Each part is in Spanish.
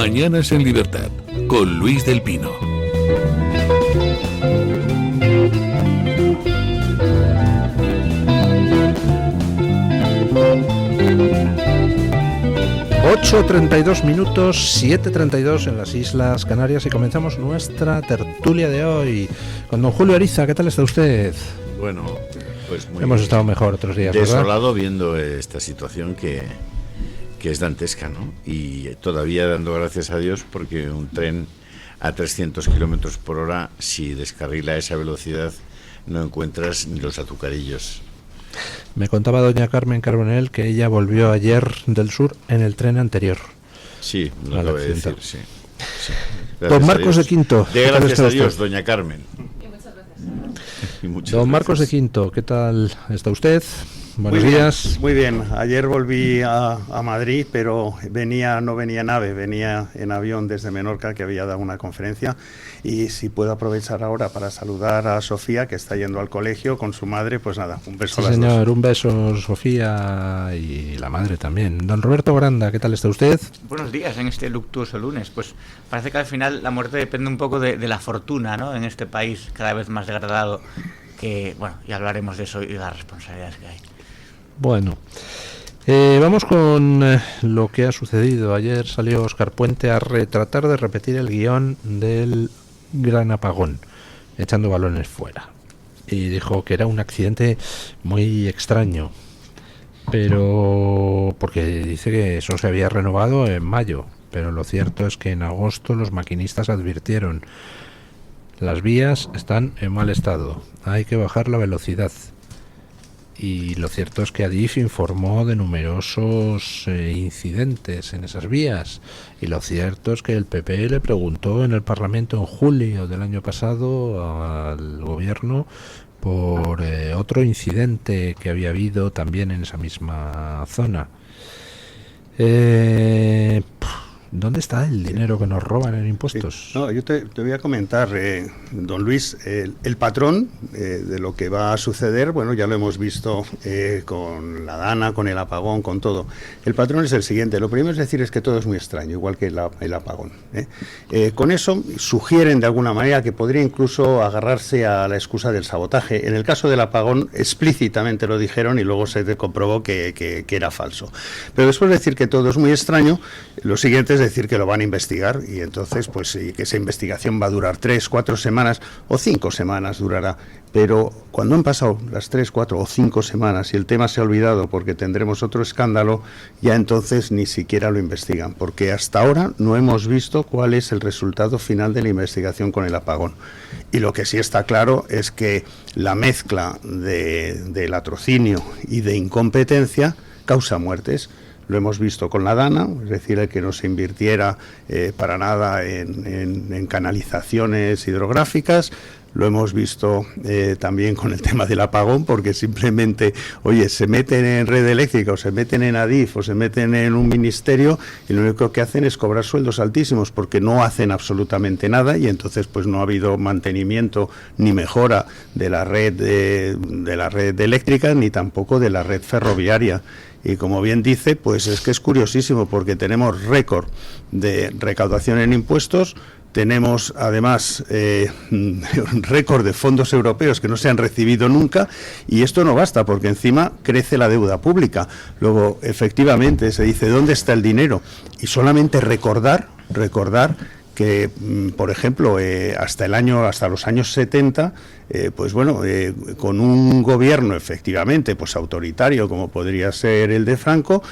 Mañanas en Libertad, con Luis del Pino. ...8:32, 7:32 en las Islas Canarias... ...y comenzamos nuestra tertulia de hoy... ...con don Julio Ariza. ¿Qué tal está usted? Bueno, pues muy hemos estado mejor otros días, desolado, ¿verdad? Viendo esta situación que es dantesca, ¿no? Y todavía dando gracias a Dios porque un tren a 300 kilómetros por hora, si descarrila a esa velocidad, no encuentras ni los azucarillos. Me contaba doña Carmen Carbonell que ella volvió ayer del sur en el tren anterior. Sí, lo acabo de decir, sí. Don Marcos de Quinto. De gracias a Dios, doña Carmen. Y muchas don Marcos de Quinto, ¿qué tal está usted? Buenos días. Muy bien, ayer volví a Madrid, pero no venía nave, venía en avión desde Menorca, que había dado una conferencia, y si puedo aprovechar ahora para saludar a Sofía, que está yendo al colegio con su madre, pues nada, un beso a las señor, dos. Un beso, Sofía, y la madre también. Don Roberto Granda, ¿qué tal está usted? Buenos días en este luctuoso lunes. Pues parece que al final la muerte depende un poco de la fortuna, ¿no? En este país cada vez más degradado, que, bueno, ya hablaremos de eso y de las responsabilidades que hay. Bueno, vamos con lo que ha sucedido. Ayer salió Óscar Puente a tratar de repetir el guión del gran apagón, echando balones fuera. Y dijo que era un accidente muy extraño, pero porque dice que eso se había renovado en mayo, pero lo cierto es que en agosto los maquinistas advirtieron: las vías están en mal estado, hay que bajar la velocidad. Y lo cierto es que Adif informó de numerosos incidentes en esas vías. Y lo cierto es que el PP le preguntó en el Parlamento en julio del año pasado al gobierno por otro incidente que había habido también en esa misma zona. ¿Dónde está el dinero que nos roban en impuestos? No, yo te voy a comentar, don Luis, el patrón de lo que va a suceder. Bueno, ya lo hemos visto con la Dana, con el apagón, con todo. El patrón es el siguiente. Lo primero es decir es que todo es muy extraño, igual que el apagón. Con eso sugieren de alguna manera que podría incluso agarrarse a la excusa del sabotaje. En el caso del apagón explícitamente lo dijeron y luego se comprobó que era falso. Pero después de decir que todo es muy extraño, lo siguiente es decir que lo van a investigar, y entonces pues sí, que esa investigación va a durar 3, 4 semanas o 5 semanas durará, pero cuando han pasado las 3, 4 o 5 semanas y el tema se ha olvidado porque tendremos otro escándalo, ya entonces ni siquiera lo investigan, porque hasta ahora no hemos visto cuál es el resultado final de la investigación con el apagón. Y lo que sí está claro es que la mezcla de latrocinio y de incompetencia causa muertes. Lo hemos visto con la Dana, es decir, el que no se invirtiera para nada en canalizaciones hidrográficas. Lo hemos visto también con el tema del apagón, porque simplemente, oye, se meten en red eléctrica o se meten en Adif o se meten en un ministerio y lo único que hacen es cobrar sueldos altísimos porque no hacen absolutamente nada, y entonces pues no ha habido mantenimiento ni mejora de la red eléctrica ni tampoco de la red ferroviaria. Y como bien dice, pues es que es curiosísimo porque tenemos récord de recaudación en impuestos, tenemos además un récord de fondos europeos que no se han recibido nunca, y esto no basta porque encima crece la deuda pública. Luego, efectivamente, se dice ¿dónde está el dinero? Y solamente recordar que, por ejemplo, hasta los años 70, pues bueno, con un gobierno efectivamente pues autoritario como podría ser el de Franco,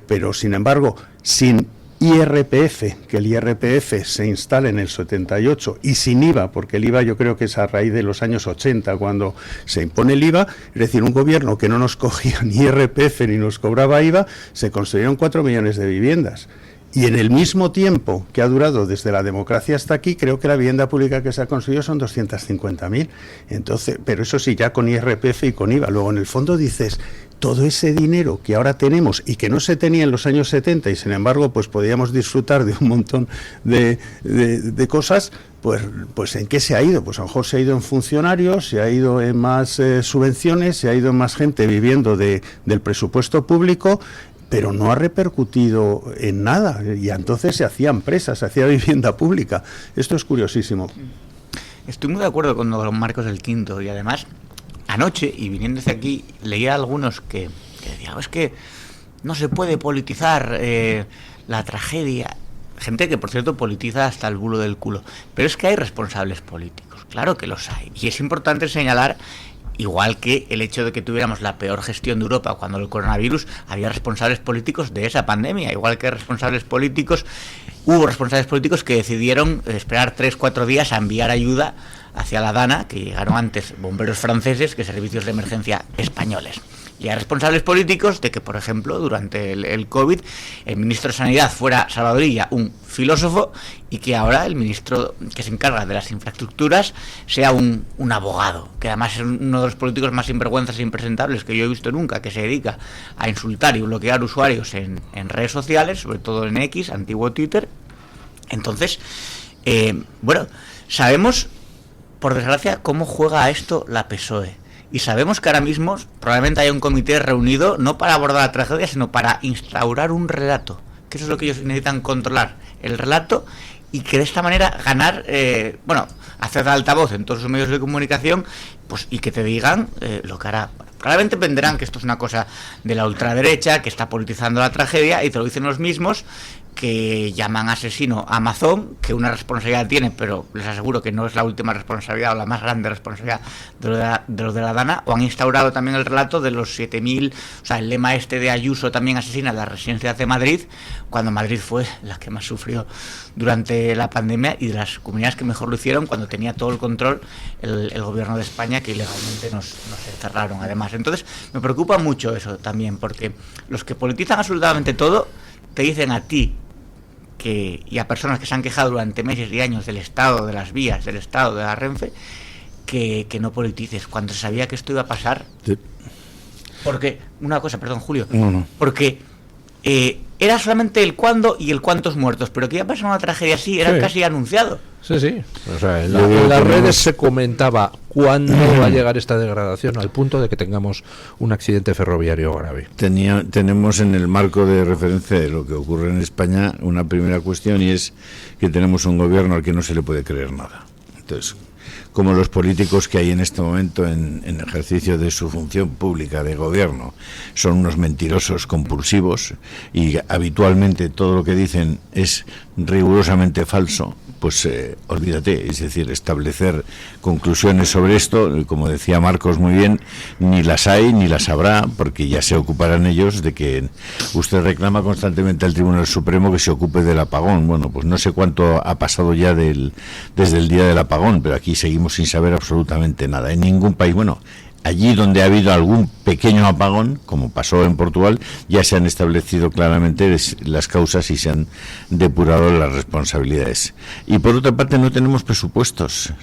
pero sin embargo sin IRPF, que el IRPF se instala en el 78, y sin IVA, porque el IVA yo creo que es a raíz de los años 80 cuando se impone el IVA, es decir, un gobierno que no nos cogía ni IRPF ni nos cobraba IVA, se construyeron 4 millones de viviendas. Y en el mismo tiempo que ha durado desde la democracia hasta aquí, creo que la vivienda pública que se ha construido son 250.000. Entonces, pero eso sí, ya con IRPF y con IVA. Luego, en el fondo dices, todo ese dinero que ahora tenemos y que no se tenía en los años 70 y sin embargo pues podíamos disfrutar de un montón de cosas, pues ¿en qué se ha ido? Pues a lo mejor se ha ido en funcionarios, se ha ido en más subvenciones, se ha ido en más gente viviendo del presupuesto público, pero no ha repercutido en nada, y entonces se hacía empresas, se hacía vivienda pública. Esto es curiosísimo. Estoy muy de acuerdo con don Marcos del Quinto, y además anoche, y viniendo hacia aquí, leía a algunos que decían, es que no se puede politizar la tragedia. Gente que, por cierto, politiza hasta el bulo del culo. Pero es que hay responsables políticos, claro que los hay. Y es importante señalar, igual que el hecho de que tuviéramos la peor gestión de Europa cuando el coronavirus, había responsables políticos de esa pandemia, igual que hubo responsables políticos que decidieron esperar 3-4 días a enviar ayuda hacia la Dana, que llegaron antes bomberos franceses que servicios de emergencia españoles. Y hay responsables políticos de que, por ejemplo, durante el COVID, el ministro de Sanidad fuera Salvador Illa, un filósofo, y que ahora el ministro que se encarga de las infraestructuras sea un abogado, que además es uno de los políticos más sinvergüenzas e impresentables que yo he visto nunca, que se dedica a insultar y bloquear usuarios en redes sociales, sobre todo en X, antiguo Twitter. Entonces, sabemos, por desgracia, cómo juega a esto la PSOE. Y sabemos que ahora mismo probablemente haya un comité reunido no para abordar la tragedia, sino para instaurar un relato, que eso es lo que ellos necesitan controlar, el relato, y que de esta manera ganar, hacer altavoz en todos sus medios de comunicación, pues, y que te digan lo que hará. Claramente venderán que esto es una cosa de la ultraderecha, que está politizando la tragedia, y te lo dicen los mismos que llaman asesino a Amazon, que una responsabilidad tiene, pero les aseguro que no es la última responsabilidad o la más grande responsabilidad de los de la Dana, o han instaurado también el relato de los 7.000, o sea, el lema este de Ayuso también asesina las residencias de Madrid, cuando Madrid fue la que más sufrió durante la pandemia, y de las comunidades que mejor lo hicieron cuando tenía todo el control el gobierno de España, que ilegalmente nos encerraron además. Entonces me preocupa mucho eso también, porque los que politizan absolutamente todo te dicen a ti y a personas que se han quejado durante meses y años del estado de las vías, del estado de la Renfe, que no politices, cuando se sabía que esto iba a pasar. Sí. Porque, una cosa, perdón, Julio, porque era solamente el cuándo y el cuántos muertos, pero que iba a pasar una tragedia así, era casi anunciado. Sí. O sea, en las redes se comentaba cuándo va a llegar esta degradación, al punto de que tengamos un accidente ferroviario grave. Tenemos en el marco de referencia de lo que ocurre en España una primera cuestión, y es que tenemos un gobierno al que no se le puede creer nada. Entonces, como los políticos que hay en este momento en ejercicio de su función pública de gobierno son unos mentirosos compulsivos, y habitualmente todo lo que dicen es rigurosamente falso, pues olvídate, es decir, establecer conclusiones sobre esto, como decía Marcos muy bien, ni las hay ni las habrá, porque ya se ocuparán ellos de que usted reclama constantemente al Tribunal Supremo que se ocupe del apagón. Bueno, pues no sé cuánto ha pasado ya desde el día del apagón, pero aquí seguimos sin saber absolutamente nada. En ningún país, allí donde ha habido algún pequeño apagón, como pasó en Portugal, ya se han establecido claramente las causas y se han depurado las responsabilidades. Y por otra parte, no tenemos presupuestos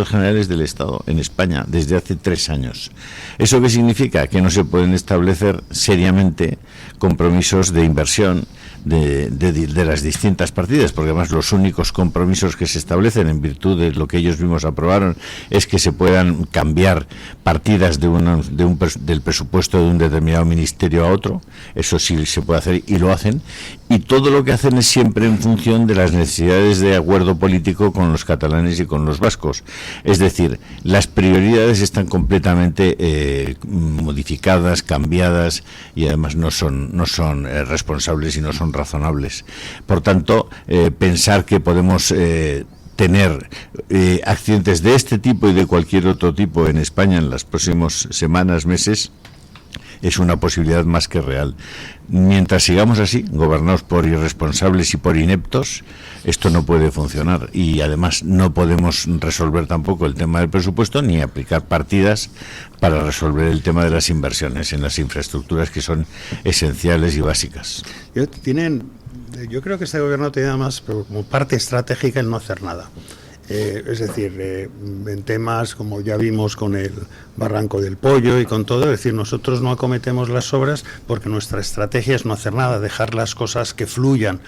generales del Estado en España desde hace 3 años. ¿Eso qué significa? Que no se pueden establecer seriamente compromisos de inversión de las distintas partidas, porque además los únicos compromisos que se establecen en virtud de lo que ellos mismos aprobaron es que se puedan cambiar partidas del presupuesto de un determinado ministerio a otro. Eso sí se puede hacer y lo hacen, y todo lo que hacen es siempre en función de las necesidades de acuerdo político con los catalanes y con los vascos. Es decir, las prioridades están completamente modificadas, cambiadas, y además no son responsables y no son razonables. Por tanto, pensar que podemos tener accidentes de este tipo y de cualquier otro tipo en España en las próximas semanas, meses, es una posibilidad más que real. Mientras sigamos así, gobernados por irresponsables y por ineptos, esto no puede funcionar, y además no podemos resolver tampoco el tema del presupuesto ni aplicar partidas para resolver el tema de las inversiones en las infraestructuras, que son esenciales y básicas. Yo creo que este gobierno tiene más como parte estratégica el no hacer nada. Es decir, en temas como ya vimos con el Barranco del Pollo y con todo, es decir, nosotros no acometemos las obras porque nuestra estrategia es no hacer nada, dejar las cosas que fluyan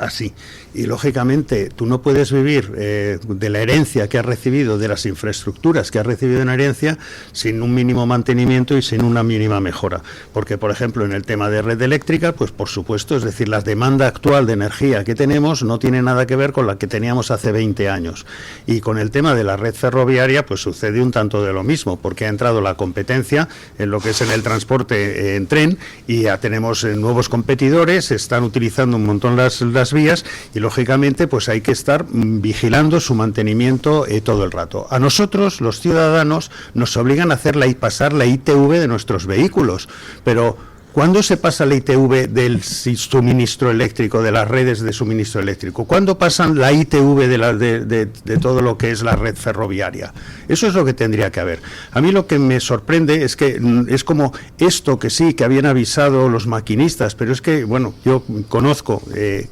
así. Y lógicamente tú no puedes vivir de la herencia que has recibido, de las infraestructuras que has recibido en herencia, sin un mínimo mantenimiento y sin una mínima mejora. Porque, por ejemplo, en el tema de red eléctrica, pues por supuesto, es decir, la demanda actual de energía que tenemos no tiene nada que ver con la que teníamos hace 20 años. Y con el tema de la red ferroviaria, pues sucede un tanto de lo mismo, porque ha entrado la competencia en lo que es en el transporte en tren, y ya tenemos nuevos competidores, están utilizando un montón las vías, y lógicamente pues hay que estar vigilando su mantenimiento todo el rato. A nosotros, los ciudadanos, nos obligan a hacer pasar la ITV de nuestros vehículos, pero ¿cuándo se pasa la ITV del suministro eléctrico, de las redes de suministro eléctrico? ¿Cuándo pasan la ITV de todo lo que es la red ferroviaria? Eso es lo que tendría que haber. A mí lo que me sorprende es que es como esto que sí, que habían avisado los maquinistas, pero es que, bueno, yo conozco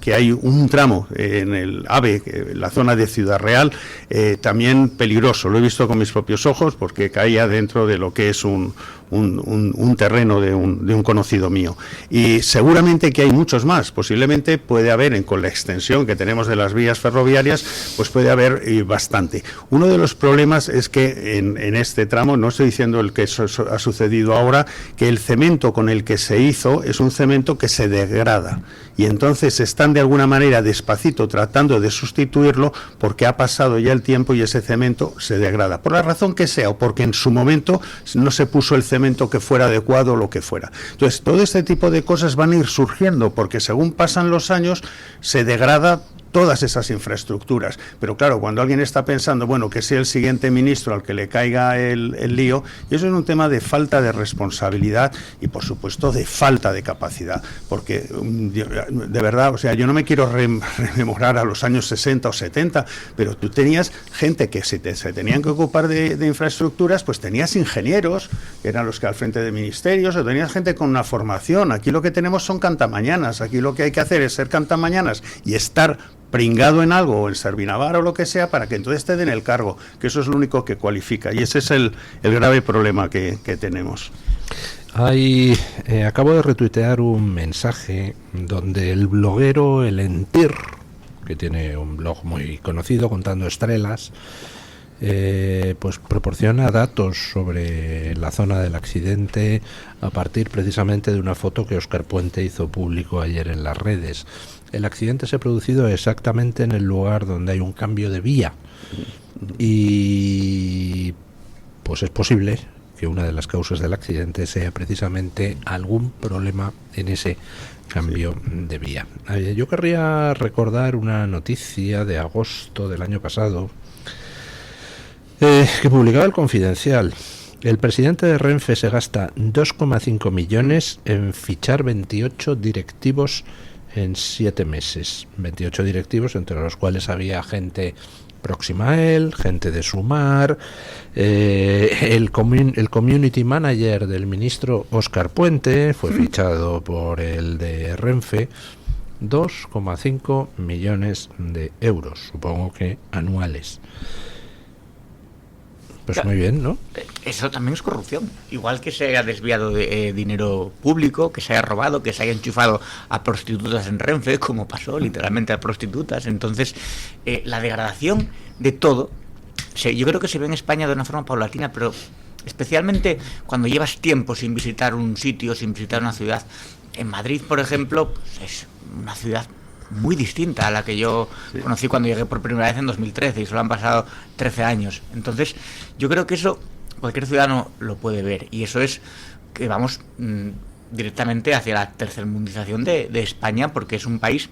que hay un tramo en el AVE, la zona de Ciudad Real, también peligroso. Lo he visto con mis propios ojos porque caía dentro de lo que es un terreno de un conocido mío, y seguramente que hay muchos más. Posiblemente puede haber, con la extensión que tenemos de las vías ferroviarias, pues puede haber bastante. Uno de los problemas es que en este tramo, no estoy diciendo el que eso ha sucedido ahora, que el cemento con el que se hizo es un cemento que se degrada, y entonces están de alguna manera despacito tratando de sustituirlo porque ha pasado ya el tiempo y ese cemento se degrada, por la razón que sea, o porque en su momento no se puso el cemento que fuera adecuado o lo que fuera. Entonces, todo este tipo de cosas van a ir surgiendo porque según pasan los años se degrada todas esas infraestructuras. Pero claro, cuando alguien está pensando, bueno, que sea el siguiente ministro al que le caiga el lío, y eso es un tema de falta de responsabilidad y, por supuesto, de falta de capacidad. Porque, de verdad, o sea, yo no me quiero rememorar a los años 60 o 70, pero tú tenías gente que se tenían que ocupar de infraestructuras, pues tenías ingenieros, que eran los que al frente de ministerios, o tenías gente con una formación. Aquí lo que tenemos son cantamañanas. Aquí lo que hay que hacer es ser cantamañanas y estar pringado en algo, o en Servinavar o lo que sea, para que entonces te den el cargo, que eso es lo único que cualifica, y ese es el grave problema que tenemos. Acabo de retuitear un mensaje donde el bloguero El Entir, que tiene un blog muy conocido contando estrelas, pues proporciona datos sobre la zona del accidente a partir precisamente de una foto que Óscar Puente hizo público ayer en las redes. El accidente se ha producido exactamente en el lugar donde hay un cambio de vía, y pues es posible que una de las causas del accidente sea precisamente algún problema en ese cambio de vía. Yo querría recordar una noticia de agosto del año pasado que publicaba El Confidencial. El presidente de Renfe se gasta 2,5 millones en fichar 28 directivos en 7 meses. 28 directivos, entre los cuales había gente próxima a él, gente de Sumar, el community manager del ministro Óscar Puente fue fichado por el de Renfe. 2,5 millones de euros, supongo que anuales. Pues muy bien, ¿no? Eso también es corrupción. Igual que se haya desviado de dinero público, que se haya robado, que se haya enchufado a prostitutas en Renfe, como pasó literalmente a prostitutas. Entonces, la degradación de todo, yo creo que se ve en España de una forma paulatina, pero especialmente cuando llevas tiempo sin visitar un sitio, sin visitar una ciudad. En Madrid, por ejemplo, pues es una ciudad muy distinta a la que yo conocí cuando llegué por primera vez en 2013, y solo han pasado 13 años. Entonces, yo creo que eso cualquier ciudadano lo puede ver, y eso es que vamos directamente hacia la tercermundización de España, porque es un país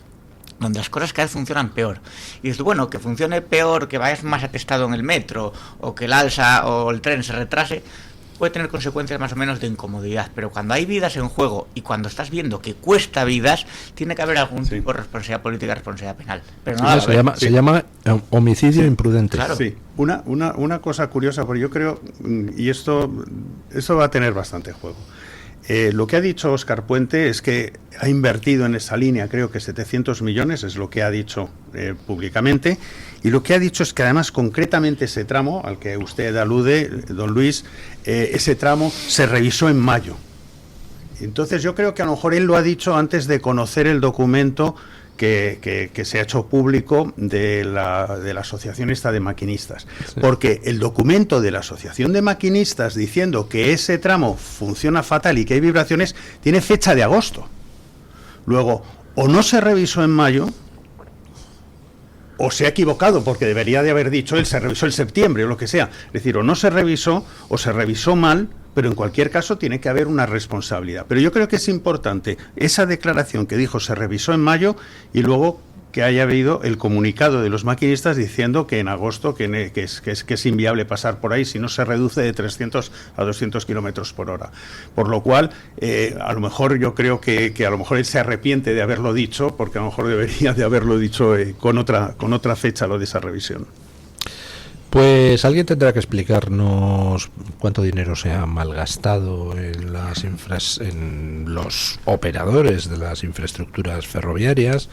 donde las cosas cada vez funcionan peor. Y dices, bueno, que funcione peor, que vayas más atestado en el metro, o que el alza o el tren se retrase, puede tener consecuencias más o menos de incomodidad, pero cuando hay vidas en juego y cuando estás viendo que cuesta vidas, tiene que haber algún tipo de responsabilidad política, responsabilidad penal. Pero no, se llama homicidio imprudente. Claro. Sí, una cosa curiosa, porque yo creo, y esto va a tener bastante juego. Lo que ha dicho Óscar Puente es que ha invertido en esa línea, creo que 700 millones, es lo que ha dicho públicamente, y lo que ha dicho es que además concretamente ese tramo al que usted alude, don Luis, ese tramo se revisó en mayo. Entonces yo creo que a lo mejor él lo ha dicho antes de conocer el documento que se ha hecho público de la asociación esta de maquinistas, sí. Porque el documento de la asociación de maquinistas diciendo que ese tramo funciona fatal y que hay vibraciones tiene fecha de agosto. Luego, o no se revisó en mayo o se ha equivocado, porque debería de haber dicho él se revisó en septiembre o lo que sea. Es decir, o no se revisó o se revisó mal, pero en cualquier caso tiene que haber una responsabilidad. Pero yo creo que es importante esa declaración que dijo se revisó en mayo y luego que haya habido el comunicado de los maquinistas diciendo que en agosto que es inviable pasar por ahí si no se reduce de 300 a 200 kilómetros por hora. Por lo cual, a lo mejor yo creo que a lo mejor él se arrepiente de haberlo dicho, porque a lo mejor debería de haberlo dicho con otra fecha lo de esa revisión. Pues alguien tendrá que explicarnos cuánto dinero se ha malgastado en los operadores de las infraestructuras ferroviarias,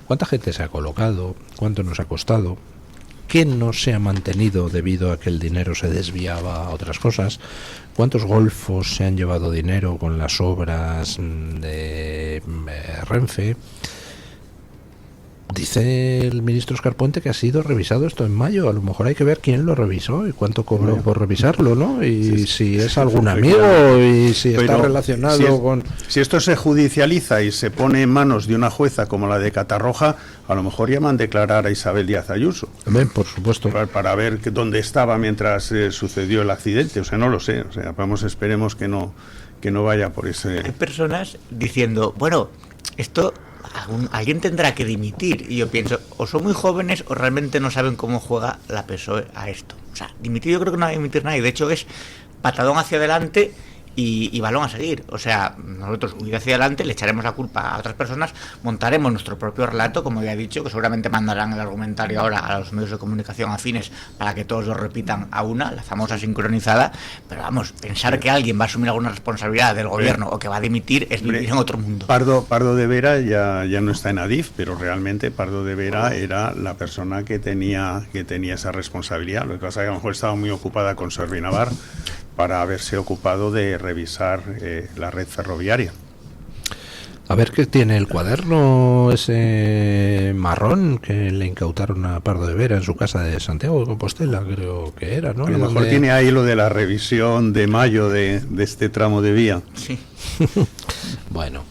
cuánta gente se ha colocado, cuánto nos ha costado, qué no se ha mantenido debido a que el dinero se desviaba a otras cosas, cuántos golfos se han llevado dinero con las obras de Renfe. Dice el ministro Óscar Puente que ha sido revisado esto en mayo. A lo mejor hay que ver quién lo revisó y cuánto cobró por revisarlo, ¿no? Y si es algún amigo y si está relacionado con... Si esto se judicializa y se pone en manos de una jueza como la de Catarroja, a lo mejor llaman a declarar a Isabel Díaz Ayuso. También, por supuesto. Para ver dónde estaba mientras sucedió el accidente. O sea, no lo sé. O sea, esperemos que no vaya por ese... Hay personas diciendo, bueno, esto... alguien tendrá que dimitir, y yo pienso, o son muy jóvenes o realmente no saben cómo juega la PSOE a esto. O sea, dimitir yo creo que no va a dimitir nadie, de hecho es patadón hacia adelante y balón a seguir. O sea, nosotros huir hacia adelante, le echaremos la culpa a otras personas, montaremos nuestro propio relato, como había dicho, que seguramente mandarán el argumentario ahora a los medios de comunicación afines para que todos lo repitan a una, la famosa sincronizada. Pero vamos, pensar que alguien va a asumir alguna responsabilidad del gobierno o que va a dimitir es vivir en otro mundo. Pardo de Vera ya no está en Adif, pero realmente Pardo de Vera era la persona que tenía esa responsabilidad. Lo que pasa es que a lo mejor estaba muy ocupada con Servinavar para haberse ocupado de revisar la red ferroviaria. A ver qué tiene el cuaderno ese marrón que le incautaron a Pardo de Vera en su casa de Santiago de Compostela, creo que era, ¿no? A lo mejor tiene ahí lo de la revisión de mayo de este tramo de vía. Sí. Bueno.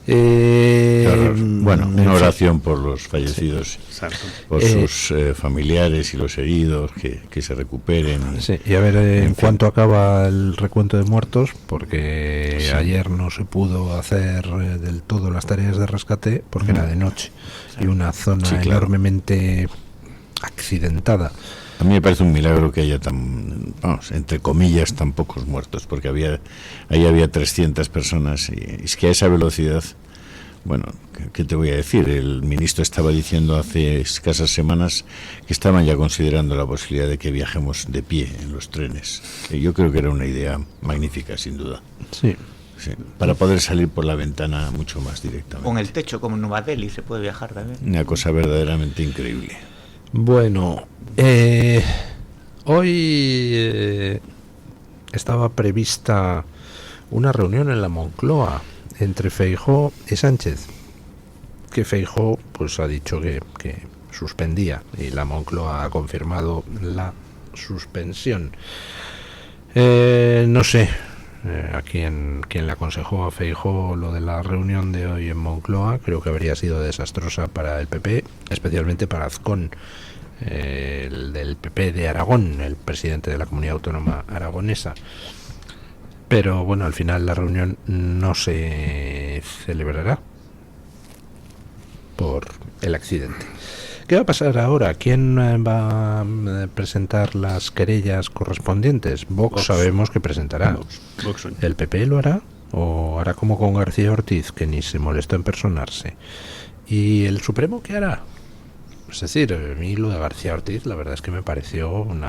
Bueno, una oración por los fallecidos, sí, por sus familiares y los heridos, que se recuperen. Sí, y a ver en cuánto acaba el recuento de muertos, porque sí, ayer no se pudo hacer del todo las tareas de rescate porque era de noche y una zona enormemente accidentada. A mí me parece un milagro que haya entre comillas, tan pocos muertos, porque ahí había 300 personas, y es que a esa velocidad, bueno, ¿qué te voy a decir? El ministro estaba diciendo hace escasas semanas que estaban ya considerando la posibilidad de que viajemos de pie en los trenes. Yo creo que era una idea magnífica, sin duda. Sí. Sí, para poder salir por la ventana mucho más directamente. Con el techo, como en Nueva Delhi, se puede viajar también. Una cosa verdaderamente increíble. Bueno, hoy estaba prevista una reunión en la Moncloa entre Feijóo y Sánchez, que Feijóo pues ha dicho que suspendía, y la Moncloa ha confirmado la suspensión. No sé a quién le aconsejó a Feijóo lo de la reunión de hoy en Moncloa. Creo que habría sido desastrosa para el PP, especialmente para Azcón, el del PP de Aragón, el presidente de la comunidad autónoma aragonesa. Pero bueno, al final la reunión no se celebrará por el accidente. ¿Qué va a pasar ahora? ¿Quién va a presentar las querellas correspondientes? Vox sabemos que presentará. Vox. ¿El PP lo hará? ¿O hará como con García Ortiz, que ni se molestó en personarse? ¿Y el Supremo qué hará? Es decir, a mí lo de García Ortiz, la verdad es que me pareció un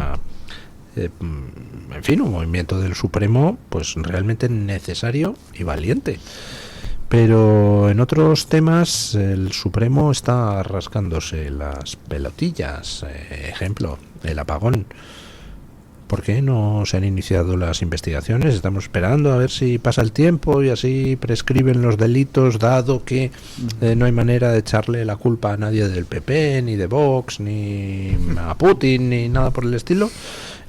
movimiento del Supremo pues realmente necesario y valiente. Pero en otros temas el Supremo está rascándose las pelotillas. Ejemplo, el apagón. ¿Por qué no se han iniciado las investigaciones? Estamos esperando a ver si pasa el tiempo y así prescriben los delitos, dado que no hay manera de echarle la culpa a nadie del PP, ni de Vox, ni a Putin, ni nada por el estilo.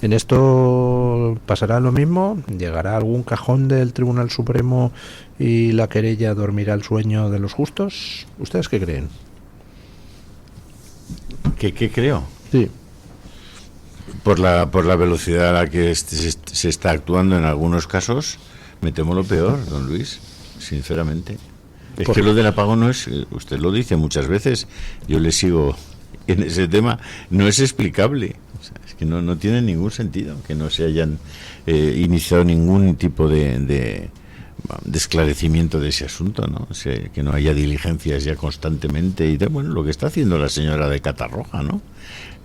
En esto pasará lo mismo. ¿Llegará algún cajón del Tribunal Supremo y la querella dormirá el sueño de los justos? ¿Ustedes qué creen? ¿Qué creo? Sí. Por la velocidad a la que se está actuando en algunos casos, me temo lo peor, don Luis, sinceramente. Es que lo del apagón no es, usted lo dice muchas veces, yo le sigo en ese tema, no es explicable. O sea, es que no tiene ningún sentido que no se hayan iniciado ningún tipo de esclarecimiento de ese asunto, ¿no? O sea, que no haya diligencias ya constantemente y bueno, lo que está haciendo la señora de Catarroja, ¿no?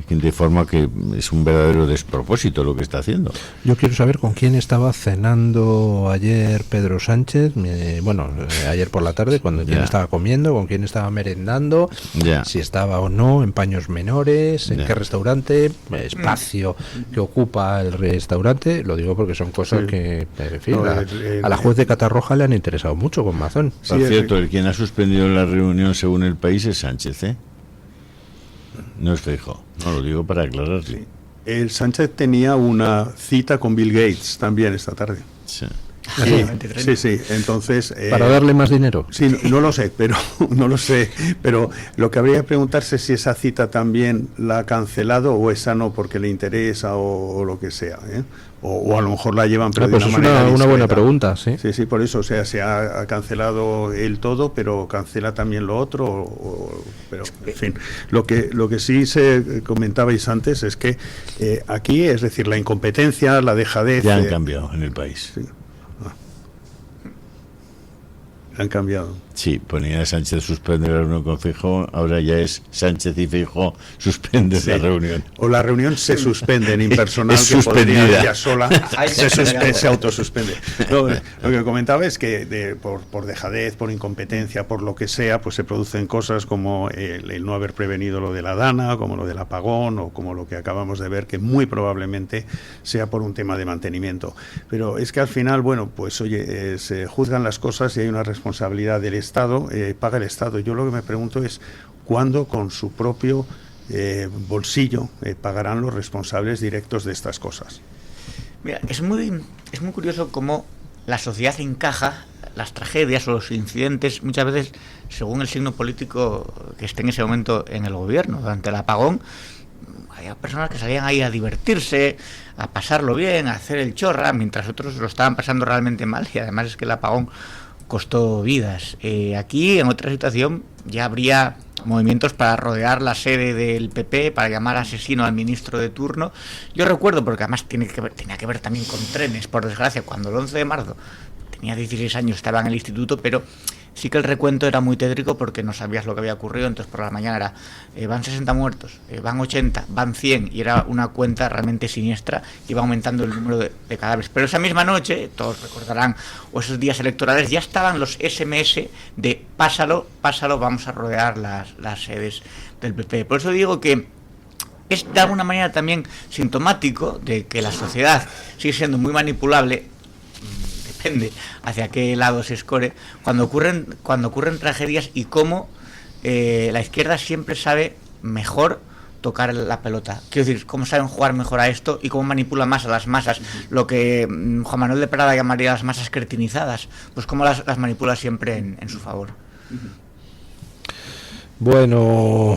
De forma que es un verdadero despropósito lo que está haciendo. Yo quiero saber con quién estaba cenando ayer Pedro Sánchez, ayer por la tarde, cuando quién estaba comiendo, con quién estaba merendando, si estaba o no en paños menores, en qué restaurante, espacio que ocupa el restaurante. Lo digo porque son cosas que, en fin, a la juez de Catarroja le han interesado mucho, con razón. Por cierto, el quien ha suspendido la reunión según el país es Sánchez, ¿eh? No es Feijóo, no lo digo para aclararle. Sí. El Sánchez tenía una cita con Bill Gates también esta tarde. Sí. Sí. Entonces, para darle más dinero. Sí, no lo sé, pero lo que habría que preguntarse es si esa cita también la ha cancelado o esa no porque le interesa o lo que sea, ¿eh? O a lo mejor la llevan pero de una manera una buena pregunta, sí. Sí, por eso, o sea, se ha cancelado el todo, pero cancela también lo otro, pero en fin, lo que sí se comentabais antes es que aquí, es decir, la incompetencia, la dejadez ya han cambiado en el país. Sí. Han cambiado. Sí, ponía Sánchez suspender la reunión con Feijóo, ahora ya es Sánchez y Feijóo suspenden la reunión. O la reunión se suspende en impersonal, es que podría suspendida. ella sola se autosuspende. Lo que comentaba es que por dejadez, por incompetencia, por lo que sea, pues se producen cosas como el no haber prevenido lo de la Dana, como lo del apagón, o como lo que acabamos de ver, que muy probablemente sea por un tema de mantenimiento. Pero es que al final, bueno, pues oye, se juzgan las cosas y hay una responsabilidad del Estado, paga el Estado. Yo lo que me pregunto es cuándo con su propio bolsillo pagarán los responsables directos de estas cosas. Mira, es muy curioso cómo la sociedad encaja las tragedias o los incidentes muchas veces según el signo político que esté en ese momento en el gobierno. Durante el apagón había personas que salían ahí a divertirse, a pasarlo bien, a hacer el chorra, mientras otros lo estaban pasando realmente mal, y además es que el apagón costó vidas. Aquí, en otra situación, ya habría movimientos para rodear la sede del PP, para llamar asesino al ministro de turno. Yo recuerdo, porque además tenía que ver también con trenes, por desgracia, cuando el 11 de marzo tenía 16 años, estaba en el instituto, pero sí que el recuento era muy tétrico porque no sabías lo que había ocurrido. Entonces por la mañana era van 60 muertos, van 80, van 100, y era una cuenta realmente siniestra, iba aumentando el número de cadáveres. Pero esa misma noche, todos recordarán, o esos días electorales, ya estaban los SMS de pásalo, vamos a rodear las sedes del PP. Por eso digo que es de alguna manera también sintomático de que la sociedad sigue siendo muy manipulable, depende hacia qué lado se escore, cuando ocurren tragedias, y cómo la izquierda siempre sabe mejor tocar la pelota. Quiero decir, cómo saben jugar mejor a esto y cómo manipula más a las masas, lo que Juan Manuel de Prada llamaría las masas cretinizadas, pues cómo las manipula siempre en su favor. Bueno,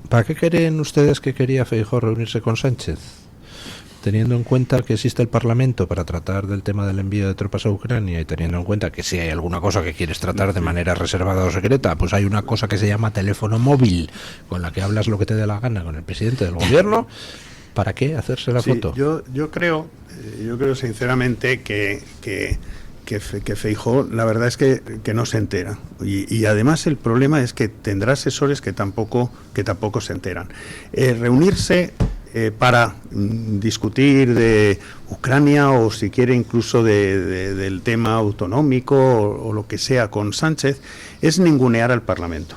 ¿para qué creen ustedes que quería Feijóo reunirse con Sánchez? Teniendo en cuenta que existe el Parlamento para tratar del tema del envío de tropas a Ucrania, y teniendo en cuenta que si hay alguna cosa que quieres tratar de manera reservada o secreta, pues hay una cosa que se llama teléfono móvil, con la que hablas lo que te dé la gana con el presidente del gobierno. ¿Para qué hacerse la foto? Yo creo sinceramente que Feijóo, la verdad es que no se entera, y además el problema es que tendrá asesores que tampoco se enteran. Reunirse para discutir de Ucrania o si quiere incluso del tema autonómico o lo que sea con Sánchez, es ningunear al Parlamento.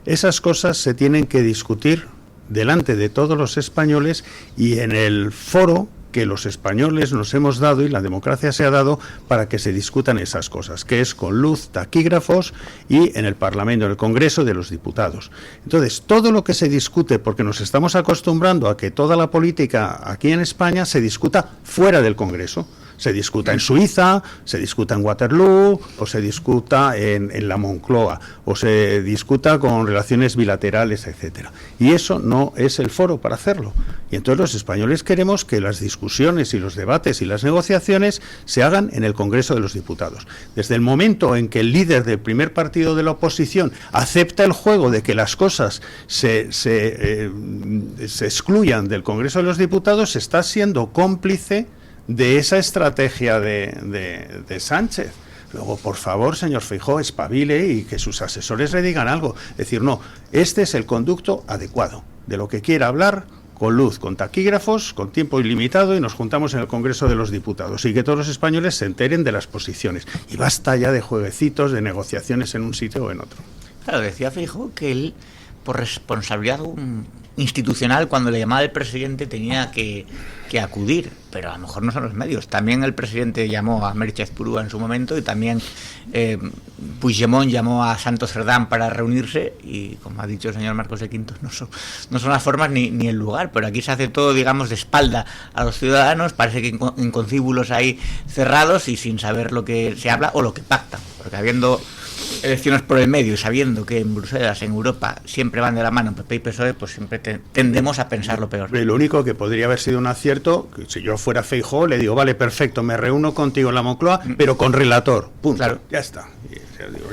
Esas cosas se tienen que discutir delante de todos los españoles y en el foro que los españoles nos hemos dado y la democracia se ha dado para que se discutan esas cosas, que es con luz, taquígrafos y en el Parlamento, en el Congreso de los Diputados. Entonces, todo lo que se discute, porque nos estamos acostumbrando a que toda la política aquí en España se discuta fuera del Congreso. Se discuta en Suiza, se discuta en Waterloo, o se discuta en la Moncloa, o se discuta con relaciones bilaterales, etcétera. Y eso no es el foro para hacerlo. Y entonces los españoles queremos que las discusiones y los debates y las negociaciones se hagan en el Congreso de los Diputados. Desde el momento en que el líder del primer partido de la oposición acepta el juego de que las cosas se excluyan del Congreso de los Diputados, se está siendo cómplice de esa estrategia de Sánchez. Luego, por favor, señor Feijóo, espabile y que sus asesores le digan algo. Es decir, no, este es el conducto adecuado. De lo que quiera hablar, con luz, con taquígrafos, con tiempo ilimitado, y nos juntamos en el Congreso de los Diputados. Y que todos los españoles se enteren de las posiciones. Y basta ya de jueguecitos, de negociaciones en un sitio o en otro. Claro, decía Feijóo que él, por responsabilidad institucional, cuando le llamaba el presidente tenía que acudir, pero a lo mejor no son los medios. También el presidente llamó a Merchez Purúa en su momento y también Puigdemont llamó a Santos Cerdán para reunirse y, como ha dicho el señor Marcos de Quinto, no son las formas ni el lugar, pero aquí se hace todo, digamos, de espalda a los ciudadanos, parece que en concíbulos ahí cerrados y sin saber lo que se habla o lo que pactan, porque habiendo elecciones por el medio y sabiendo que en Bruselas, en Europa, siempre van de la mano PP y PSOE, pues siempre tendemos a pensar lo peor. Lo único que podría haber sido un acierto, que si yo fuera Feijóo, le digo, vale, perfecto, me reúno contigo en la Moncloa, pero con relator, punto, claro. Ya está.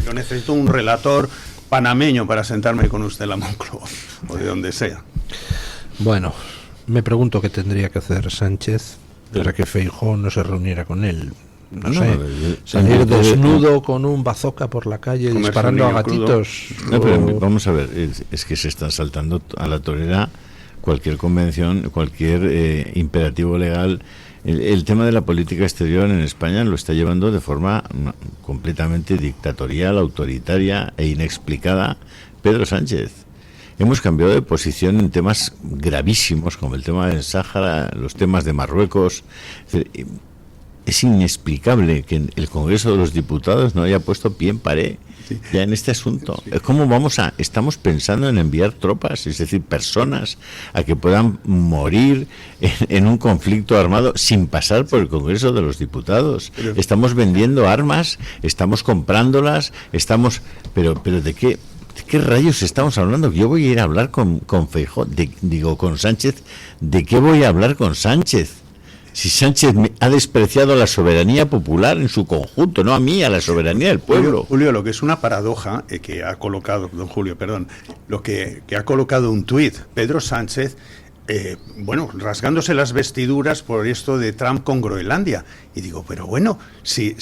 Yo necesito un relator panameño para sentarme con usted en la Moncloa, o de donde sea. Bueno, me pregunto qué tendría que hacer Sánchez para que Feijóo no se reuniera con él. No sé, salir desnudo con un bazooka por la calle disparando a gatitos. No, pero vamos a ver, es que se están saltando a la torera cualquier convención, cualquier imperativo legal. El tema de la política exterior en España lo está llevando de forma completamente dictatorial, autoritaria e inexplicada Pedro Sánchez. Hemos cambiado de posición en temas gravísimos como el tema del Sáhara, los temas de Marruecos. Es inexplicable que el Congreso de los Diputados no haya puesto pie en pared ya en este asunto. ¿Cómo estamos pensando en enviar tropas, es decir, personas a que puedan morir en un conflicto armado sin pasar por el Congreso de los Diputados? Estamos vendiendo armas, estamos comprándolas, pero ¿de qué rayos estamos hablando? Yo voy a ir a hablar con Feijóo, con Sánchez. ¿De qué voy a hablar con Sánchez? Si Sánchez ha despreciado la soberanía popular en su conjunto, no a mí, a la soberanía del pueblo. Julio, lo que es una paradoja que ha colocado, lo que ha colocado un tuit Pedro Sánchez, rasgándose las vestiduras por esto de Trump con Groenlandia. Y digo, pero bueno, si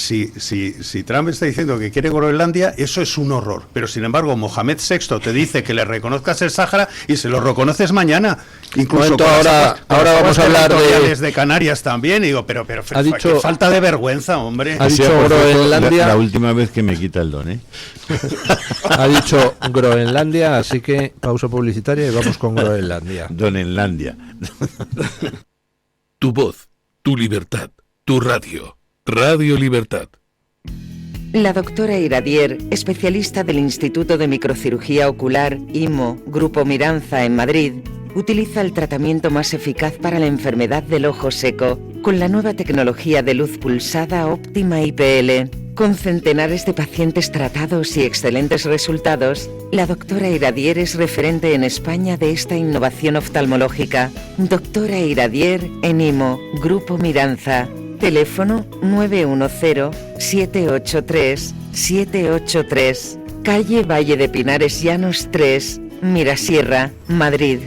Trump está diciendo que quiere Groenlandia, eso es un horror. Pero sin embargo, Mohamed VI te dice que le reconozcas el Sáhara y se lo reconoces mañana. Incluso ahora vamos a hablar de Canarias también. Y digo, pero ha dicho, qué falta de vergüenza, hombre. Ha dicho Groenlandia. La última vez que me quita el don, ¿eh? Ha dicho Groenlandia, así que pausa publicitaria y vamos con Groenlandia. Donenlandia. Tu voz, tu libertad, tu radio. Radio Libertad. La doctora Iradier, especialista del Instituto de Microcirugía Ocular, IMO, Grupo Miranza en Madrid, utiliza el tratamiento más eficaz para la enfermedad del ojo seco, con la nueva tecnología de luz pulsada óptima IPL. Con centenares de pacientes tratados y excelentes resultados, la doctora Iradier es referente en España de esta innovación oftalmológica. Doctora Iradier en IMO, Grupo Miranza. Teléfono 910-783-783. Calle Valle de Pinares Llanos 3, Mirasierra, Madrid.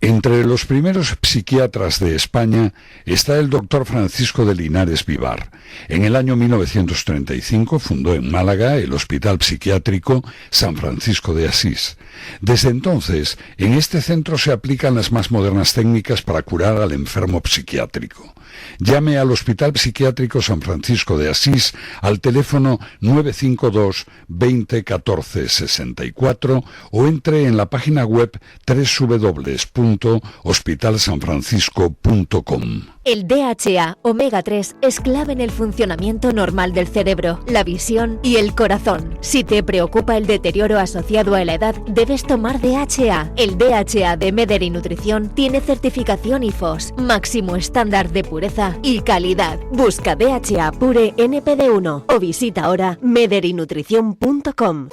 Entre los primeros psiquiatras de España está el doctor Francisco de Linares Vivar. En el año 1935 fundó en Málaga el Hospital Psiquiátrico San Francisco de Asís. Desde entonces, en este centro se aplican las más modernas técnicas para curar al enfermo psiquiátrico. Llame al Hospital Psiquiátrico San Francisco de Asís al teléfono 952 20 14 64 o entre en la página web www.hospitalsanfrancisco.com. El DHA omega 3 es clave en el funcionamiento normal del cerebro, la visión y el corazón. Si te preocupa el deterioro asociado a la edad, debes tomar DHA. El DHA de Mederi Nutrición tiene certificación IFOS, máximo estándar de pureza y calidad. Busca DHA Pure NPD1 o visita ahora mederinutrición.com.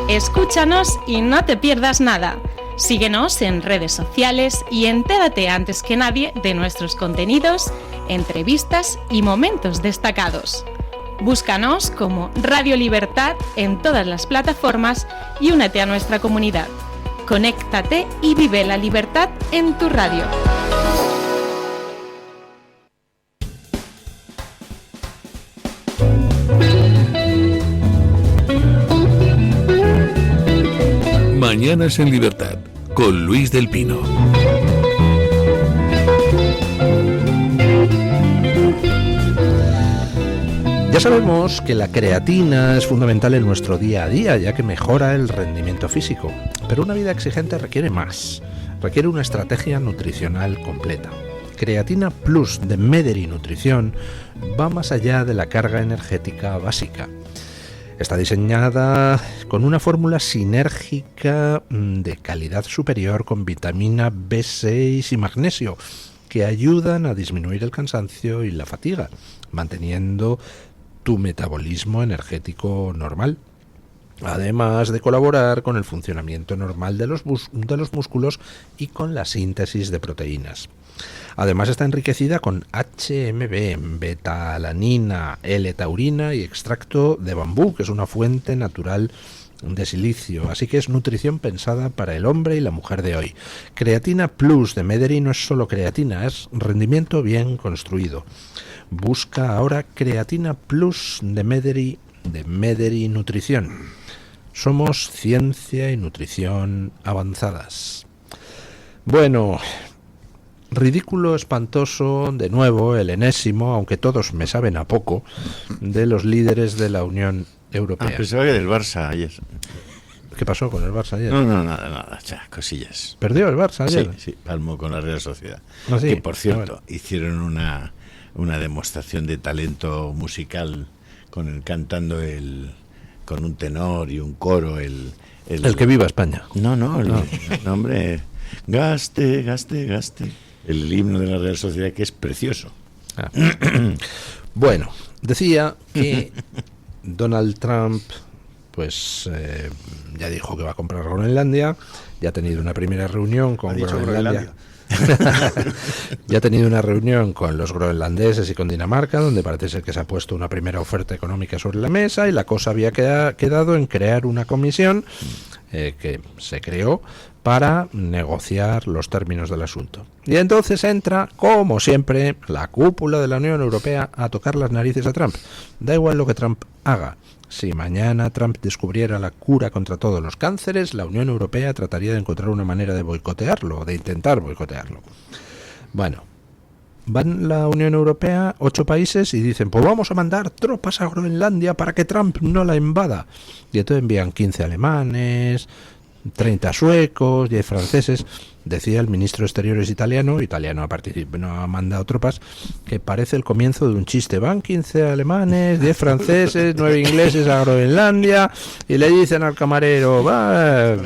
Escúchanos y no te pierdas nada. Síguenos en redes sociales y entérate antes que nadie de nuestros contenidos, entrevistas y momentos destacados. Búscanos como Radio Libertad en todas las plataformas y únete a nuestra comunidad. Conéctate y vive la libertad en tu radio. Mañanas en Libertad, con Luis del Pino. Ya sabemos que la creatina es fundamental en nuestro día a día, ya que mejora el rendimiento físico. Pero una vida exigente requiere más. Requiere una estrategia nutricional completa. Creatina Plus de Mederi Nutrición va más allá de la carga energética básica. Está diseñada con una fórmula sinérgica de calidad superior con vitamina B6 y magnesio que ayudan a disminuir el cansancio y la fatiga, manteniendo tu metabolismo energético normal, además de colaborar con el funcionamiento normal de los músculos y con la síntesis de proteínas. Además está enriquecida con HMB, beta-alanina, L-taurina y extracto de bambú, que es una fuente natural de silicio, así que es nutrición pensada para el hombre y la mujer de hoy. Creatina Plus de Mederi no es solo creatina, es rendimiento bien construido. Busca ahora Creatina Plus de Mederi Nutrición. Somos ciencia y nutrición avanzadas. Bueno, ridículo, espantoso, de nuevo, el enésimo, aunque todos me saben a poco, de los líderes de la Unión Europea. Pensaba que del Barça ayer. ¿Qué pasó con el Barça ayer? No, nada, cosillas. ¿Perdió el Barça ayer? Sí, palmó con la Real Sociedad. ¿Ah, sí? Que, por cierto, hicieron una demostración de talento musical cantando con un tenor y un coro el que viva España. No, hombre, gaste. El himno de la Real Sociedad, que es precioso. Bueno, decía que Donald Trump pues ya dijo que va a comprar Groenlandia, ya ha tenido una primera reunión con Groenlandia. Ya ha tenido una reunión con los groenlandeses y con Dinamarca, donde parece ser que se ha puesto una primera oferta económica sobre la mesa y la cosa había quedado en crear una comisión que se creó para negociar los términos del asunto. Y entonces entra, como siempre, la cúpula de la Unión Europea a tocar las narices a Trump. Da igual lo que Trump haga. Si mañana Trump descubriera la cura contra todos los cánceres, la Unión Europea trataría de encontrar una manera de boicotearlo, de intentar boicotearlo. Bueno, van la Unión Europea 8 países y dicen, pues vamos a mandar tropas a Groenlandia para que Trump no la invada. Y entonces envían 15 alemanes, 30 suecos, 10 franceses. Decía el ministro de Exteriores italiano no ha mandado tropas, que parece el comienzo de un chiste. Van 15 alemanes, 10 franceses, 9 ingleses a Groenlandia y le dicen al camarero, va.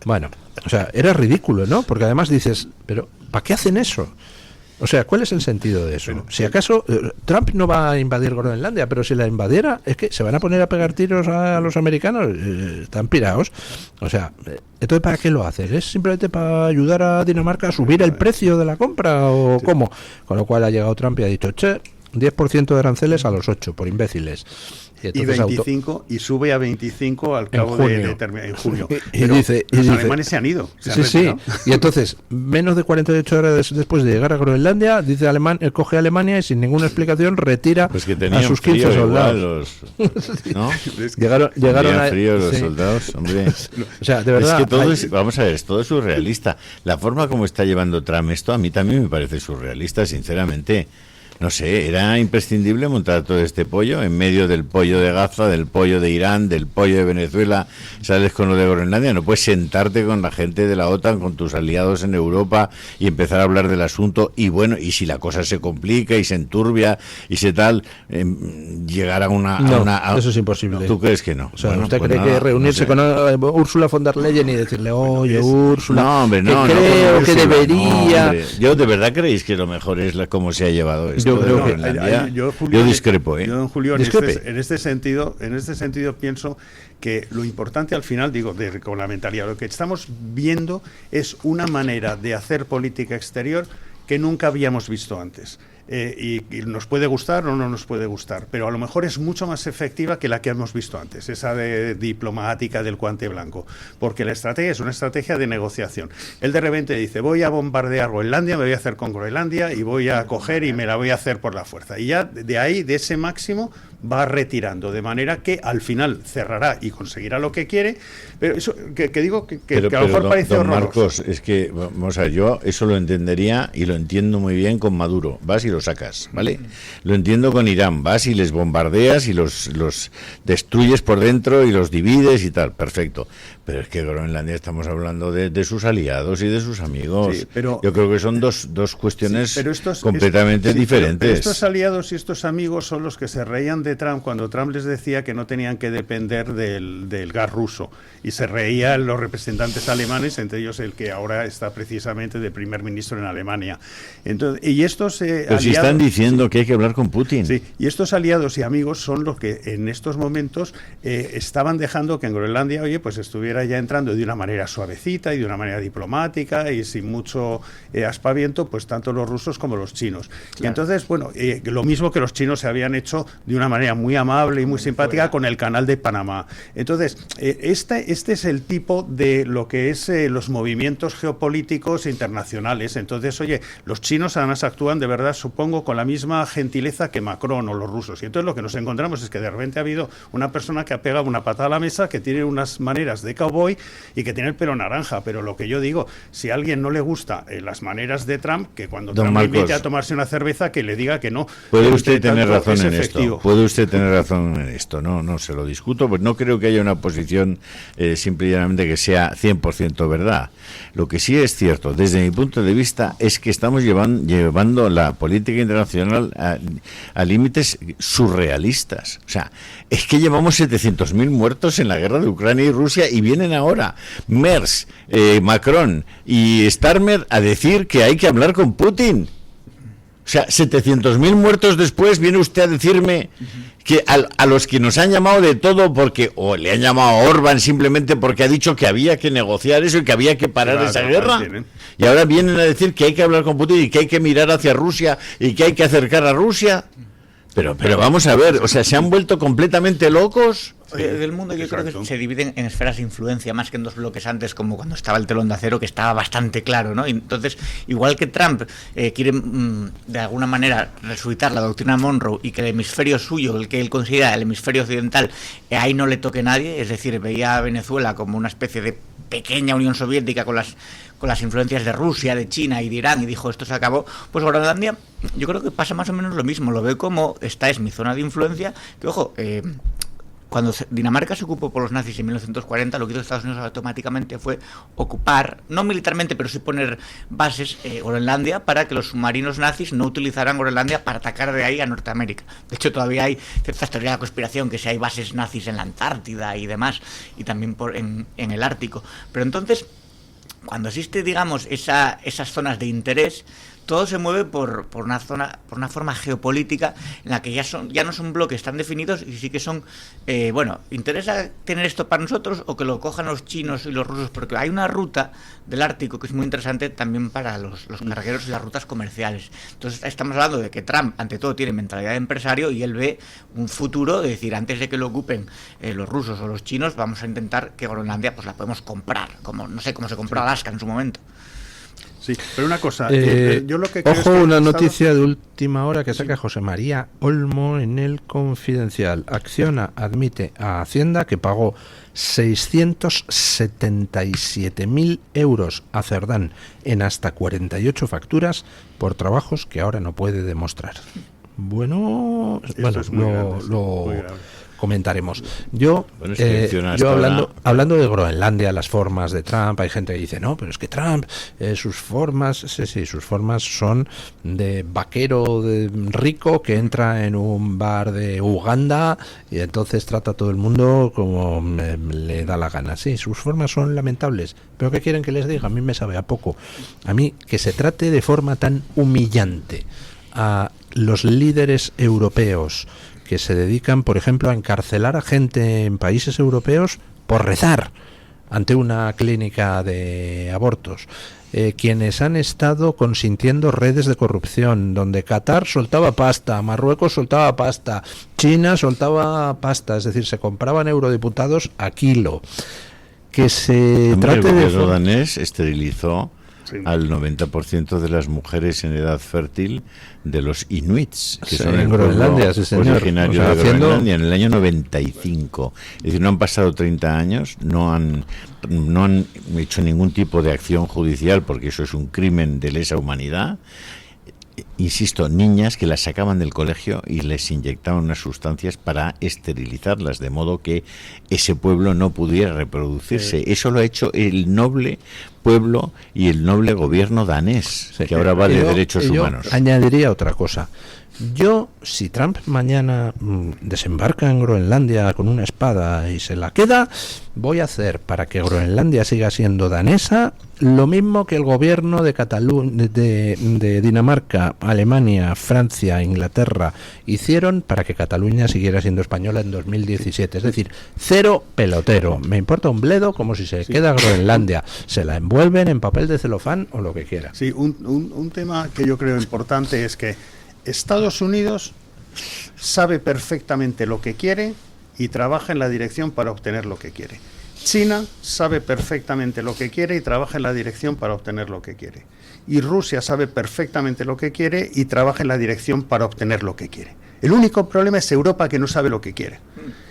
Bueno, o sea, era ridículo, ¿no? Porque además dices, pero ¿para qué hacen eso? O sea, ¿cuál es el sentido de eso? Si acaso Trump no va a invadir Groenlandia, pero si la invadiera, es que se van a poner a pegar tiros a los americanos, están pirados. O sea, entonces ¿para qué lo hacen? ¿Es simplemente para ayudar a Dinamarca a subir el precio de la compra o cómo? Con lo cual ha llegado Trump y ha dicho, che, 10% de aranceles a los 8, por imbéciles. Y entonces 25, y sube a 25 al cabo en junio. Y dice, los alemanes se han ido. Sí. Y entonces, menos de 48 horas después de llegar a Groenlandia, dice coge a Alemania y sin ninguna explicación retira pues que a sus 15 soldados. ¿No? Llegaron a frío los soldados, hombre. O sea, de verdad. Es que todo vamos a ver, es todo surrealista. La forma como está llevando Trump esto a mí también me parece surrealista, sinceramente. No sé, era imprescindible montar todo este pollo en medio del pollo de Gaza, del pollo de Irán, del pollo de Venezuela. Sales con lo de Groenlandia, no puedes sentarte con la gente de la OTAN, con tus aliados en Europa y empezar a hablar del asunto. Y bueno, y si la cosa se complica y se enturbia y se tal, llegar a una... eso es imposible. ¿Tú crees que no? O sea, ¿usted cree que reunirse con Ursula von der Leyen y decirle, oye, Úrsula, no, hombre, que creo que debería... ¿Yo de verdad creéis que lo mejor es cómo se ha llevado esto? Yo discrepo, ¿eh? Yo, don Julio, Discrepe. en este sentido pienso que lo importante al final, con la mentalidad, lo que estamos viendo es una manera de hacer política exterior que nunca habíamos visto antes. Y nos puede gustar o no nos puede gustar, pero a lo mejor es mucho más efectiva que la que hemos visto antes, esa de diplomática del guante blanco, porque la estrategia es una estrategia de negociación. Él de repente dice, voy a bombardear Groenlandia, me voy a hacer con Groenlandia y voy a coger y me la voy a hacer por la fuerza. Y ya de ahí, de ese máximo, va retirando, de manera que al final cerrará y conseguirá lo que quiere, pero eso que digo que a lo mejor parece don horroroso. Marcos, es que, vamos a ver, yo eso lo entendería y lo entiendo muy bien con Maduro, vas y lo sacas, ¿vale? Lo entiendo con Irán, vas y les bombardeas y los destruyes por dentro y los divides y tal, perfecto. Pero es que Groenlandia estamos hablando de sus aliados y de sus amigos. Sí, pero yo creo que son dos cuestiones completamente diferentes. Pero estos aliados y estos amigos son los que se reían de Trump cuando Trump les decía que no tenían que depender del gas ruso. Y se reían los representantes alemanes, entre ellos el que ahora está precisamente de primer ministro en Alemania. Entonces, y estos pero aliados, si están diciendo que hay que hablar con Putin. Sí, y estos aliados y amigos son los que en estos momentos estaban dejando que en Groenlandia, oye, pues estuviera ya entrando de una manera suavecita y de una manera diplomática y sin mucho aspaviento, pues tanto los rusos como los chinos. Claro. Y entonces, bueno, lo mismo que los chinos se habían hecho de una manera muy amable y muy simpática con el canal de Panamá. Entonces, este es el tipo de lo que es los movimientos geopolíticos internacionales. Entonces, oye, los chinos además actúan de verdad, supongo, con la misma gentileza que Macron o los rusos. Y entonces lo que nos encontramos es que de repente ha habido una persona que ha pegado una patada a la mesa, que tiene unas maneras de cowboy y que tiene el pelo naranja. Pero lo que yo digo, si a alguien no le gusta las maneras de Trump, que cuando Trump le invite a tomarse una cerveza, que le diga que no. Puede usted tener razón en esto. Puede usted tener razón en esto. No se lo discuto, pues no creo que haya una posición simple y llanamente que sea 100% verdad. Lo que sí es cierto, desde mi punto de vista, es que estamos llevando la política internacional a límites surrealistas. O sea, es que llevamos 700.000 muertos en la guerra de Ucrania y Rusia y vienen ahora Merz, Macron y Starmer a decir que hay que hablar con Putin. O sea, 700.000 muertos después viene usted a decirme que a los que nos han llamado de todo porque o le han llamado a Orbán simplemente porque ha dicho que había que negociar eso y que había que parar esa guerra, y ahora vienen a decir que hay que hablar con Putin y que hay que mirar hacia Rusia y que hay que acercar a Rusia. Pero vamos a ver, o sea, ¿se han vuelto completamente locos? Del mundo yo creo que se dividen en esferas de influencia más que en dos bloques antes, como cuando estaba el telón de acero, que estaba bastante claro, ¿no? Y entonces, igual que Trump quiere de alguna manera resucitar la doctrina Monroe y que el hemisferio suyo, el que él considera el hemisferio occidental, ahí no le toque nadie, es decir, veía a Venezuela como una especie de pequeña Unión Soviética con las influencias de Rusia, de China y de Irán, y dijo esto se acabó. Pues Groenlandia yo creo que pasa más o menos lo mismo, lo veo como esta es mi zona de influencia, que ojo, cuando Dinamarca se ocupó por los nazis en 1940, lo que hizo Estados Unidos automáticamente fue ocupar, no militarmente, pero sí poner bases Groenlandia para que los submarinos nazis no utilizaran Groenlandia para atacar de ahí a Norteamérica. De hecho, todavía hay ciertas teorías de la conspiración que si hay bases nazis en la Antártida y demás, y también en el Ártico. Pero entonces, cuando existe, digamos, esas zonas de interés, todo se mueve por una forma geopolítica en la que ya no son bloques tan definidos y sí que son, ¿interesa tener esto para nosotros o que lo cojan los chinos y los rusos? Porque hay una ruta del Ártico que es muy interesante también para los cargueros y las rutas comerciales. Entonces estamos hablando de que Trump, ante todo, tiene mentalidad de empresario y él ve un futuro de decir, antes de que lo ocupen los rusos o los chinos, vamos a intentar que Groenlandia pues la podemos comprar, como se compró Alaska en su momento. Sí, pero una cosa, yo lo que creo ojo, es que una noticia de última hora que saca José María Olmo en El Confidencial. Acciona admite a Hacienda que pagó 677.000 euros a Cerdán en hasta 48 facturas por trabajos que ahora no puede demostrar. Bueno, lo comentaremos. Yo hablando de Groenlandia, las formas de Trump, hay gente que dice, no, pero es que Trump, sus formas son de vaquero rico que entra en un bar de Uganda y entonces trata a todo el mundo como le da la gana. Sí, sus formas son lamentables, pero ¿qué quieren que les diga? A mí me sabe a poco. A mí, que se trate de forma tan humillante a los líderes europeos que se dedican, por ejemplo, a encarcelar a gente en países europeos por rezar ante una clínica de abortos, quienes han estado consintiendo redes de corrupción, donde Qatar soltaba pasta, Marruecos soltaba pasta, China soltaba pasta, es decir, se compraban eurodiputados a kilo. Que se trate el de... gobierno danés esterilizó al 90% de las mujeres en edad fértil de los inuits, que son el Groenlandia, pueblo originario de Groenlandia, en el año 95. Es decir, no han pasado 30 años, no han hecho ningún tipo de acción judicial, porque eso es un crimen de lesa humanidad. Insisto, niñas que las sacaban del colegio y les inyectaban unas sustancias para esterilizarlas, de modo que ese pueblo no pudiera reproducirse. Eso lo ha hecho el noble pueblo y el noble gobierno danés, que ahora va de derechos humanos. Añadiría otra cosa. Yo, si Trump mañana desembarca en Groenlandia con una espada y se la queda, voy a hacer para que Groenlandia siga siendo danesa lo mismo que el gobierno de Cataluña, de Dinamarca, Alemania, Francia, Inglaterra hicieron para que Cataluña siguiera siendo española en 2017. Es decir, cero pelotero. Me importa un bledo como si se queda Groenlandia. Se la envuelven en papel de celofán o lo que quiera. Sí, un tema que yo creo importante es que Estados Unidos sabe perfectamente lo que quiere y trabaja en la dirección para obtener lo que quiere. China sabe perfectamente lo que quiere y trabaja en la dirección para obtener lo que quiere. Y Rusia sabe perfectamente lo que quiere y trabaja en la dirección para obtener lo que quiere. El único problema es Europa, que no sabe lo que quiere.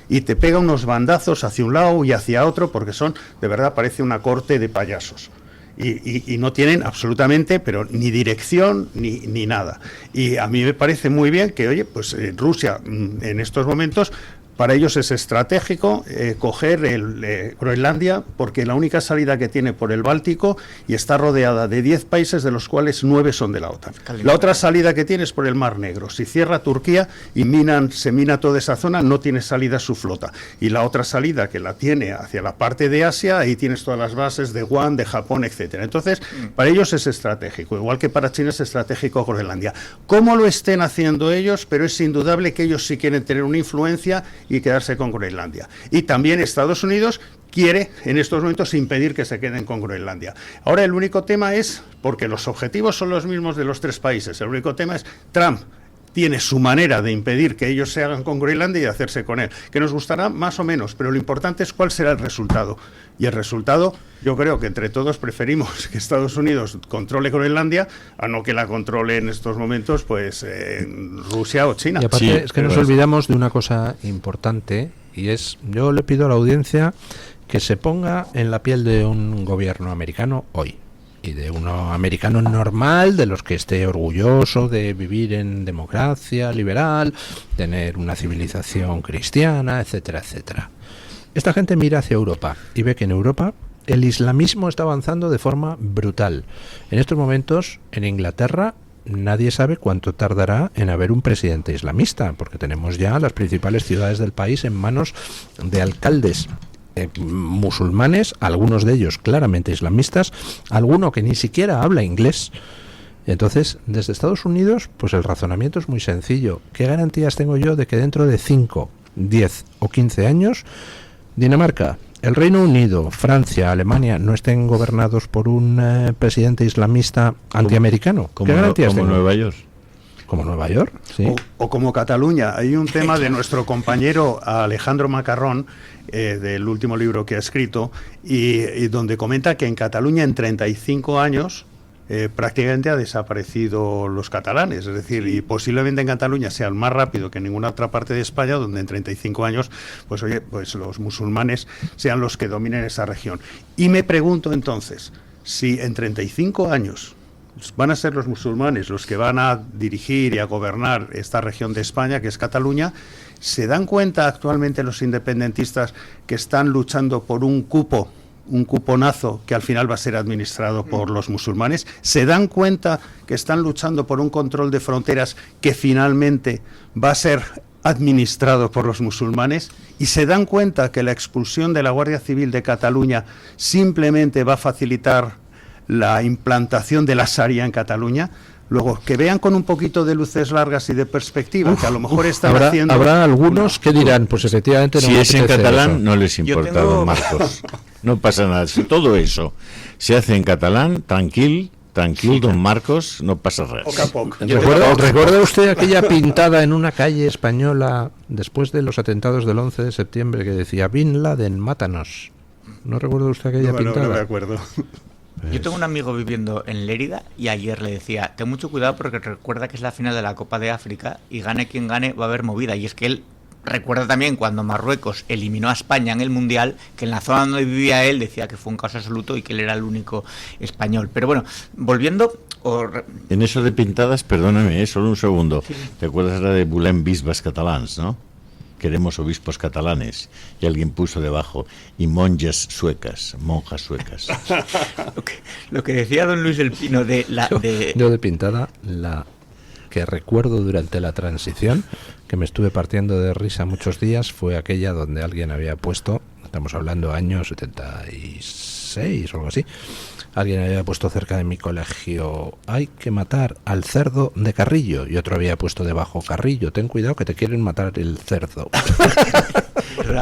Y te pega unos bandazos hacia un lado y hacia otro, porque de verdad, parece una corte de payasos. Y no tienen absolutamente, pero ni dirección ni nada. Y a mí me parece muy bien que, oye, pues Rusia en estos momentos, para ellos es estratégico coger Groenlandia, porque la única salida que tiene por el Báltico y está rodeada de 10 países, de los cuales 9 son de la OTAN. La otra salida que tiene es por el Mar Negro. Si cierra Turquía y se mina toda esa zona, no tiene salida su flota. Y la otra salida, que la tiene hacia la parte de Asia, ahí tienes todas las bases de Guam, de Japón, etcétera. Entonces, para ellos es estratégico, igual que para China es estratégico Groenlandia. ¿Cómo lo estén haciendo ellos? Pero es indudable que ellos sí quieren tener una influencia y quedarse con Groenlandia. Y también Estados Unidos quiere en estos momentos impedir que se queden con Groenlandia. Ahora el único tema es, porque los objetivos son los mismos de los tres países, el único tema es Trump tiene su manera de impedir que ellos se hagan con Groenlandia y de hacerse con él, que nos gustará más o menos, pero lo importante es cuál será el resultado. Y el resultado, yo creo que entre todos preferimos que Estados Unidos controle Groenlandia a no que la controle en estos momentos pues Rusia o China. Y aparte es que nos olvidamos de una cosa importante, y es, yo le pido a la audiencia que se ponga en la piel de un gobierno americano hoy, y de uno americano normal, de los que esté orgulloso de vivir en democracia liberal, tener una civilización cristiana, etcétera, etcétera. Esta gente mira hacia Europa y ve que en Europa el islamismo está avanzando de forma brutal. En estos momentos, en Inglaterra, nadie sabe cuánto tardará en haber un presidente islamista, porque tenemos ya las principales ciudades del país en manos de alcaldes musulmanes, algunos de ellos claramente islamistas, alguno que ni siquiera habla inglés, Entonces, desde Estados Unidos, pues el razonamiento es muy sencillo. ¿Qué garantías tengo yo de que dentro de 5, 10 o 15 años Dinamarca, el Reino Unido, Francia, Alemania no estén gobernados por un presidente islamista antiamericano? ¿Qué garantías tengo? Como Nueva York. Como Nueva York, sí. O como Cataluña. Hay un tema de nuestro compañero Alejandro Macarrón, del último libro que ha escrito, y donde comenta que en Cataluña en 35 años prácticamente ha desaparecido los catalanes. Es decir, y posiblemente en Cataluña sea más rápido que en ninguna otra parte de España, donde en 35 años, pues oye, pues los musulmanes sean los que dominen esa región. Y me pregunto entonces, si en 35 años van a ser los musulmanes los que van a dirigir y a gobernar esta región de España, que es Cataluña, ¿se dan cuenta actualmente los independentistas que están luchando por un cuponazo que al final va a ser administrado por los musulmanes? ¿Se dan cuenta que están luchando por un control de fronteras que finalmente va a ser administrado por los musulmanes? ¿Y se dan cuenta que la expulsión de la Guardia Civil de Cataluña simplemente va a facilitar la implantación de la Sharia en Cataluña? Luego, que vean con un poquito de luces largas y de perspectiva, que a lo mejor están haciendo... Habrá algunos que dirán, pues efectivamente... No si es en catalán, eso. no les importa, don Marcos. No pasa nada. Si todo eso se hace en catalán, tranquil, don Marcos, no pasa nada. Poco a poco. ¿Recuerda usted aquella pintada en una calle española después de los atentados del 11 de septiembre que decía Bin Laden, mátanos? ¿No recuerda usted aquella pintada? No me acuerdo. Yo tengo un amigo viviendo en Lérida y ayer le decía, ten mucho cuidado porque recuerda que es la final de la Copa de África y gane quien gane va a haber movida. Y es que él recuerda también cuando Marruecos eliminó a España en el Mundial, que en la zona donde vivía él decía que fue un caos absoluto y que él era el único español. Pero bueno, volviendo... En eso de pintadas, perdóname, solo un segundo. Sí. ¿Te acuerdas la de Volem bisbes catalans, no? Queremos obispos catalanes, y alguien puso debajo, y monjas suecas. Lo que decía don Luis del Pino de la... Yo de pintada, la que recuerdo durante la transición, que me estuve partiendo de risa muchos días, fue aquella donde alguien había puesto, estamos hablando años 76 o algo así, alguien había puesto cerca de mi colegio, hay que matar al cerdo de Carrillo, y otro había puesto debajo, Carrillo, ten cuidado que te quieren matar el cerdo.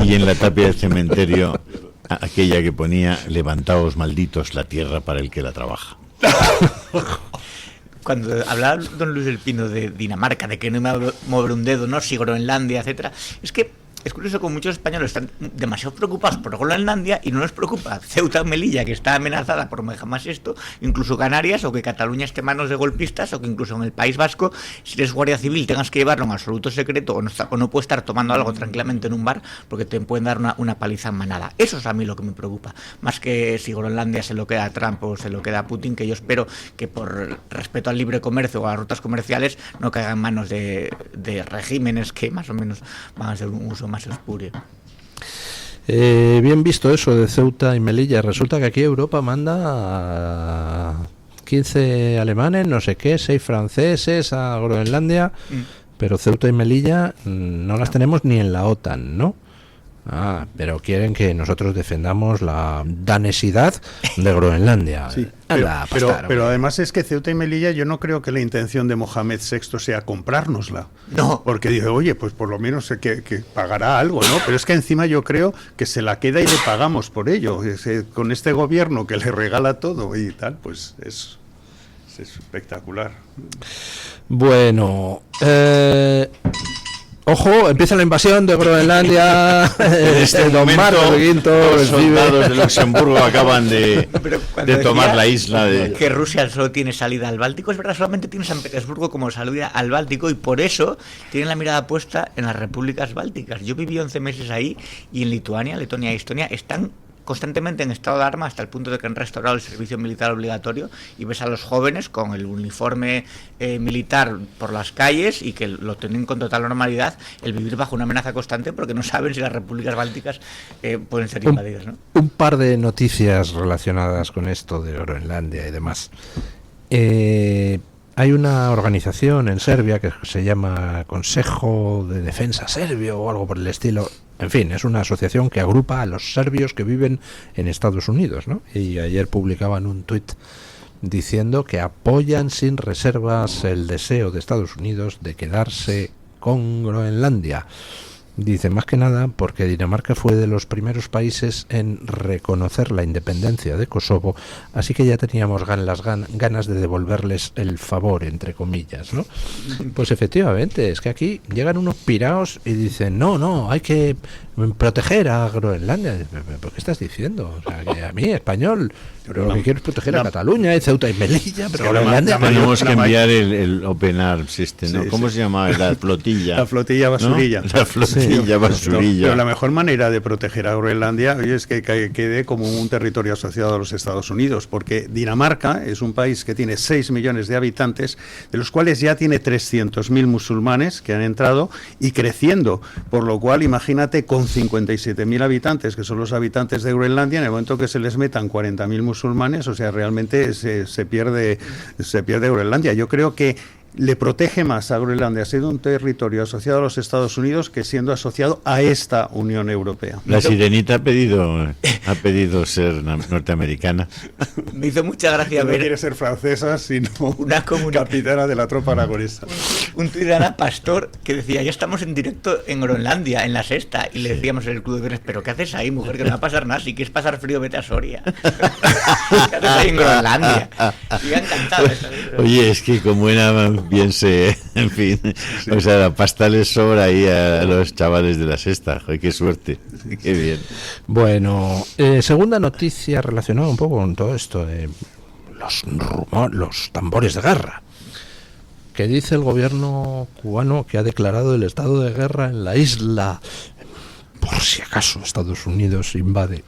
Y en la tapia del cementerio, aquella que ponía, levantaos malditos la tierra para el que la trabaja. Cuando hablaba don Luis del Pino de Dinamarca, de que no me va a mover un dedo, no, si Groenlandia, etcétera, es que es curioso que muchos españoles están demasiado preocupados por Groenlandia y no les preocupa Ceuta o Melilla, que está amenazada por jamás esto, incluso Canarias, o que Cataluña esté en manos de golpistas, o que incluso en el País Vasco, si eres guardia civil, tengas que llevarlo en absoluto secreto o no puedes estar tomando algo tranquilamente en un bar porque te pueden dar una paliza en manada. Eso es a mí lo que me preocupa, más que si Groenlandia se lo queda a Trump o se lo queda a Putin, que yo espero que por respeto al libre comercio o a las rutas comerciales no caigan en manos de regímenes que más o menos van a ser un uso más espurio. Bien visto eso de Ceuta y Melilla. Resulta que aquí Europa manda a 15 alemanes, no sé qué, 6 franceses a Groenlandia, pero Ceuta y Melilla no las tenemos ni en la OTAN, ¿no? Pero quieren que nosotros defendamos la danesidad de Groenlandia. Sí, pero además es que Ceuta y Melilla, yo no creo que la intención de Mohamed VI sea comprárnosla. No. Porque dice, oye, pues por lo menos que pagará algo, ¿no? Pero es que encima yo creo que se la queda y le pagamos por ello. Con este gobierno que le regala todo y tal, pues es espectacular. Bueno, ojo, empieza la invasión de Groenlandia. En este momento, los soldados de Luxemburgo acaban de tomar la isla de... Que Rusia solo tiene salida al Báltico, es verdad, solamente tiene San Petersburgo como salida al Báltico y por eso tienen la mirada puesta en las repúblicas bálticas. Yo viví 11 meses ahí y en Lituania, Letonia y Estonia están constantemente en estado de alarma hasta el punto de que han restaurado el servicio militar obligatorio y ves a los jóvenes con el uniforme militar por las calles y que lo tienen con total normalidad, el vivir bajo una amenaza constante porque no saben si las repúblicas bálticas pueden ser invadidas, ¿no? Un par de noticias relacionadas con esto de Groenlandia y demás. Hay una organización en Serbia que se llama Consejo de Defensa Serbio o algo por el estilo. En fin, es una asociación que agrupa a los serbios que viven en Estados Unidos, ¿no? Y ayer publicaban un tuit diciendo que apoyan sin reservas el deseo de Estados Unidos de quedarse con Groenlandia. Dice, más que nada porque Dinamarca fue de los primeros países en reconocer la independencia de Kosovo, así que ya teníamos las ganas de devolverles el favor, entre comillas, ¿no? Pues efectivamente, es que aquí llegan unos piraos y dicen, no, hay que proteger a Groenlandia. ¿Por qué estás diciendo? O sea, que a mí, español, pero lo que quiero es proteger a Cataluña, y Ceuta y Melilla, pero Groenlandia... Tenemos que enviar el Open Arms System, ¿no? ¿Cómo se llama? La flotilla. La flotilla basurilla. ¿No? La flotilla basurilla. Pero la mejor manera de proteger a Groenlandia es que quede como un territorio asociado a los Estados Unidos, porque Dinamarca es un país que tiene 6 millones de habitantes, de los cuales ya tiene 300.000 musulmanes que han entrado y creciendo, por lo cual imagínate con 57.000 habitantes, que son los habitantes de Groenlandia, en el momento que se les metan 40.000 musulmanes, o sea, realmente se pierde Groenlandia. Yo creo que le protege más a Groenlandia siendo un territorio asociado a los Estados Unidos que siendo asociado a esta Unión Europea. La sirenita ha pedido ser norteamericana. Me hizo mucha gracia No ver... quiere ser francesa, sino una capitana de la tropa aragonesa. Un tuit de Ana Pastor que decía, ya estamos en directo en Groenlandia, en la sexta, y le decíamos en el Club de Viernes, pero ¿qué haces ahí, mujer? Que no va a pasar nada, si quieres pasar frío, vete a Soria. ¿Qué haces ahí en Groenlandia? Y encantado. Oye, es que como era bien en fin, sí. O sea, la pasta les sobra ahí a los chavales de la sexta. Joder, qué suerte, qué bien. Bueno, segunda noticia relacionada un poco con todo esto de los tambores de guerra. Que dice el gobierno cubano que ha declarado el estado de guerra en la isla, por si acaso Estados Unidos invade.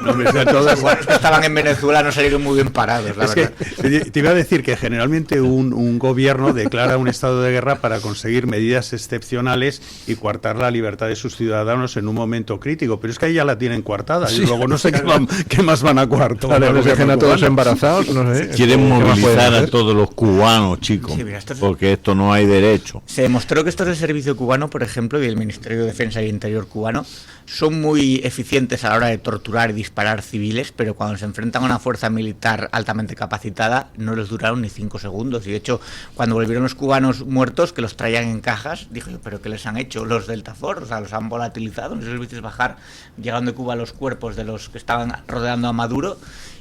No, todos los que estaban en Venezuela no salieron muy bien parados, la verdad. Que te iba a decir que generalmente un gobierno declara un estado de guerra para conseguir medidas excepcionales y coartar la libertad de sus ciudadanos en un momento crítico, pero es que ahí ya la tienen coartada, y luego no sé qué más van a coartar. Les dejen a todos embarazados, no sé. Quieren movilizar a todos los cubanos, chicos, sí, mira, porque esto no hay derecho. Se demostró que estos del servicio cubano, por ejemplo, y el Ministerio de Defensa y Interior cubano, son muy eficientes a la hora de torturar y disparar civiles, pero cuando se enfrentan a una fuerza militar altamente capacitada no les duraron ni 5 segundos. Y de hecho, cuando volvieron los cubanos muertos, que los traían en cajas, dije yo, ¿pero qué les han hecho? Los Delta Force, o sea, los han volatilizado. No sé si los viste bajar, llegando de Cuba los cuerpos de los que estaban rodeando a Maduro.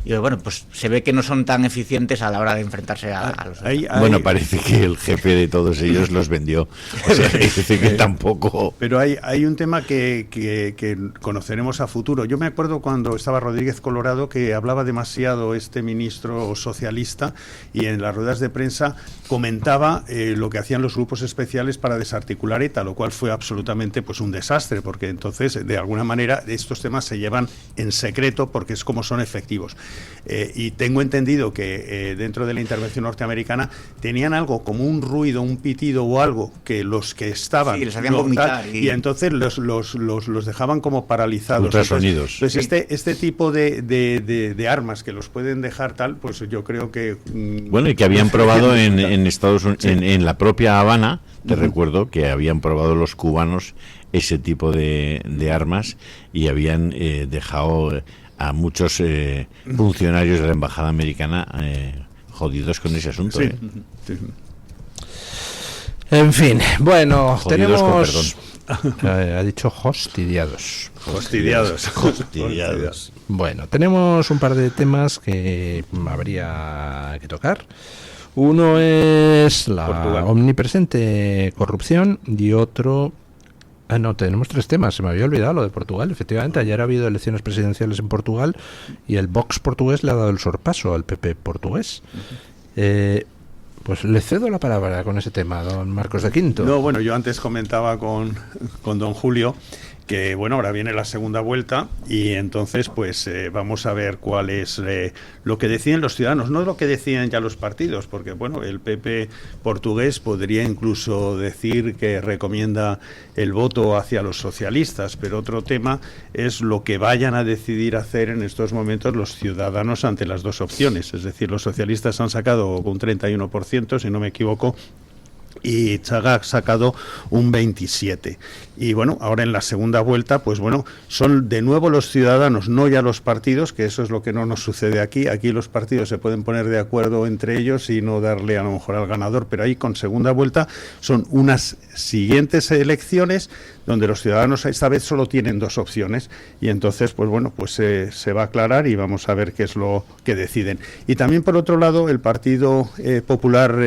Y bueno, pues se ve que no son tan eficientes a la hora de enfrentarse a los... Bueno, parece que el jefe de todos ellos los vendió. O sea, dice que tampoco... Pero hay un tema que conoceremos a futuro. Yo me acuerdo cuando estaba Rodríguez Colorado que hablaba demasiado este ministro socialista y en las ruedas de prensa comentaba lo que hacían los grupos especiales para desarticular ETA, lo cual fue absolutamente pues un desastre, porque entonces de alguna manera estos temas se llevan en secreto porque es como son efectivos. Y tengo entendido que dentro de la intervención norteamericana tenían algo como un ruido, un pitido o algo que los que estaban les hacían vomitar y entonces los dejaban como paralizados. Ultrasonidos. Entonces este tipo de armas que los pueden dejar tal, pues yo creo que bueno, y que habían probado en Estados Unidos, en la propia Habana, te recuerdo que habían probado los cubanos ese tipo de armas y habían dejado a muchos funcionarios de la embajada americana jodidos con ese asunto. Sí. Sí. En fin, bueno, jodidos tenemos... ha dicho hostidiados. Hostidiados. Bueno, tenemos un par de temas que habría que tocar. Uno es la Portugal. omnipresente corrupción y otro... no, tenemos 3 temas, se me había olvidado lo de Portugal. Efectivamente, ayer ha habido elecciones presidenciales en Portugal y el Vox portugués le ha dado el sorpaso al PP portugués. Pues le cedo la palabra con ese tema, don Marcos de Quinto. No, bueno, yo antes comentaba con don Julio que, bueno, ahora viene la segunda vuelta y entonces pues vamos a ver cuál es lo que deciden los ciudadanos, no lo que deciden ya los partidos, porque, bueno, el PP portugués podría incluso decir que recomienda el voto hacia los socialistas, pero otro tema es lo que vayan a decidir hacer en estos momentos los ciudadanos ante las dos opciones. Es decir, los socialistas han sacado un 31%, si no me equivoco, y Chaga ha sacado un 27. Y bueno, ahora en la segunda vuelta, pues bueno, son de nuevo los ciudadanos, no ya los partidos, que eso es lo que no nos sucede aquí. Aquí los partidos se pueden poner de acuerdo entre ellos y no darle a lo mejor al ganador, pero ahí con segunda vuelta son unas siguientes elecciones donde los ciudadanos esta vez solo tienen dos opciones y entonces pues bueno, pues se va a aclarar y vamos a ver qué es lo que deciden. Y también por otro lado el Partido Popular,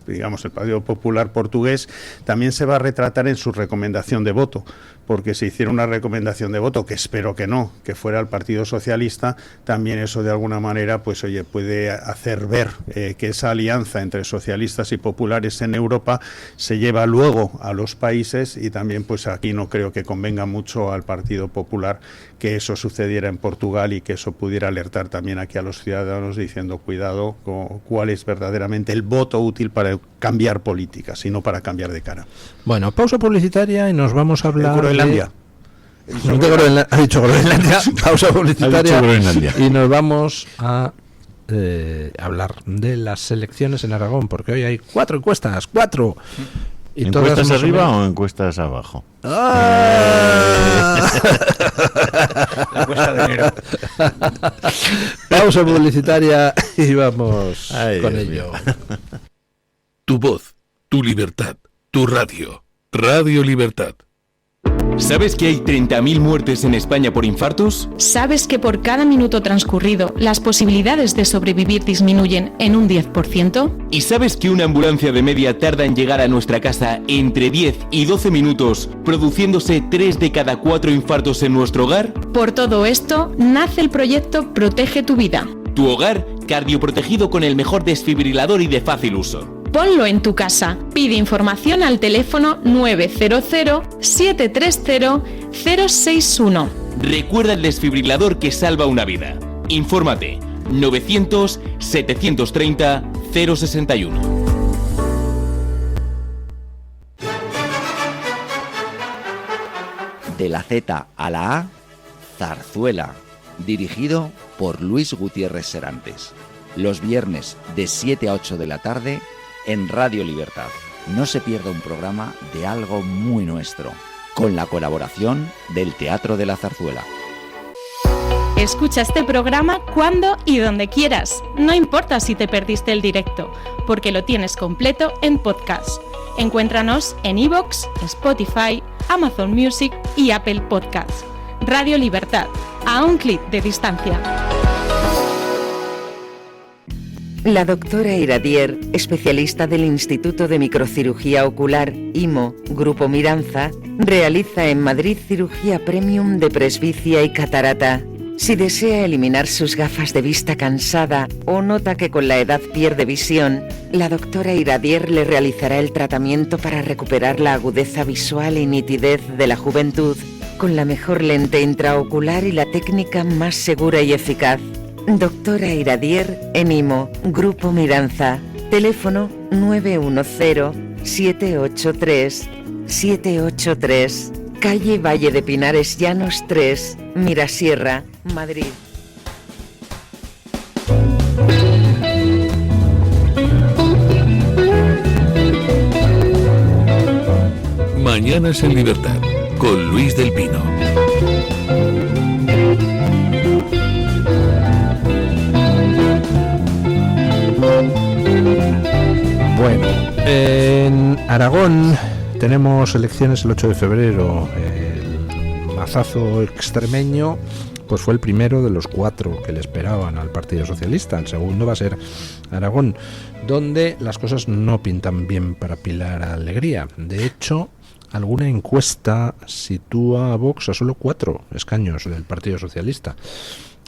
digamos el Partido Popular portugués, también se va a retratar en su recomendación de voto, porque si hiciera una recomendación de voto, que espero que no, que fuera el Partido Socialista, también eso de alguna manera pues oye, puede hacer ver que esa alianza entre socialistas y populares en Europa se lleva luego a los países y también pues aquí no creo que convenga mucho al Partido Popular que eso sucediera en Portugal y que eso pudiera alertar también aquí a los ciudadanos diciendo cuidado con cuál es verdaderamente el voto útil para cambiar políticas y no para cambiar de cara. Bueno, pausa publicitaria y nos vamos a hablar Groenlandia. Ha dicho Groenlandia, pausa publicitaria y nos vamos a hablar de las elecciones en Aragón, porque hoy hay 4 encuestas, 4. Y ¿encuestas todas arriba o encuestas abajo? ¡Ah! La encuesta de enero. Pausa publicitaria y vamos con Dios ello. mío. Tu voz, tu libertad, tu radio. Radio Libertad. ¿Sabes que hay 30.000 muertes en España por infartos? ¿Sabes que por cada minuto transcurrido las posibilidades de sobrevivir disminuyen en un 10%? ¿Y sabes que una ambulancia de media tarda en llegar a nuestra casa entre 10 y 12 minutos, produciéndose 3 de cada 4 infartos en nuestro hogar? Por todo esto, nace el proyecto Protege tu Vida. Tu hogar cardioprotegido con el mejor desfibrilador y de fácil uso. Ponlo en tu casa. Pide información al teléfono 900-730-061. Recuerda el desfibrilador que salva una vida. Infórmate 900-730-061. De la Z a la A, Zarzuela, dirigido por Luis Gutiérrez Serantes. Los viernes de 7 a 8 de la tarde en Radio Libertad. No se pierda un programa de algo muy nuestro, con la colaboración del Teatro de la Zarzuela. Escucha este programa cuando y donde quieras. No importa si te perdiste el directo, porque lo tienes completo en podcast. Encuéntranos en iVoox, Spotify, Amazon Music y Apple Podcasts. Radio Libertad, a un clic de distancia. La doctora Iradier, especialista del Instituto de Microcirugía Ocular, IMO, Grupo Miranza, realiza en Madrid cirugía premium de presbicia y catarata. Si desea eliminar sus gafas de vista cansada o nota que con la edad pierde visión, la doctora Iradier le realizará el tratamiento para recuperar la agudeza visual y nitidez de la juventud con la mejor lente intraocular y la técnica más segura y eficaz. Doctora Iradier en IMO, Grupo Miranza. Teléfono 910-783-783. Calle Valle de Pinares Llanos 3, Mirasierra, Madrid. Mañanas en Libertad, con Luis del Pino. Bueno, en Aragón tenemos elecciones el 8 de febrero. El mazazo extremeño pues fue el primero de los 4 que le esperaban al Partido Socialista. El segundo va a ser Aragón, donde las cosas no pintan bien para Pilar Alegría. De hecho, alguna encuesta sitúa a Vox a solo 4 escaños del Partido Socialista.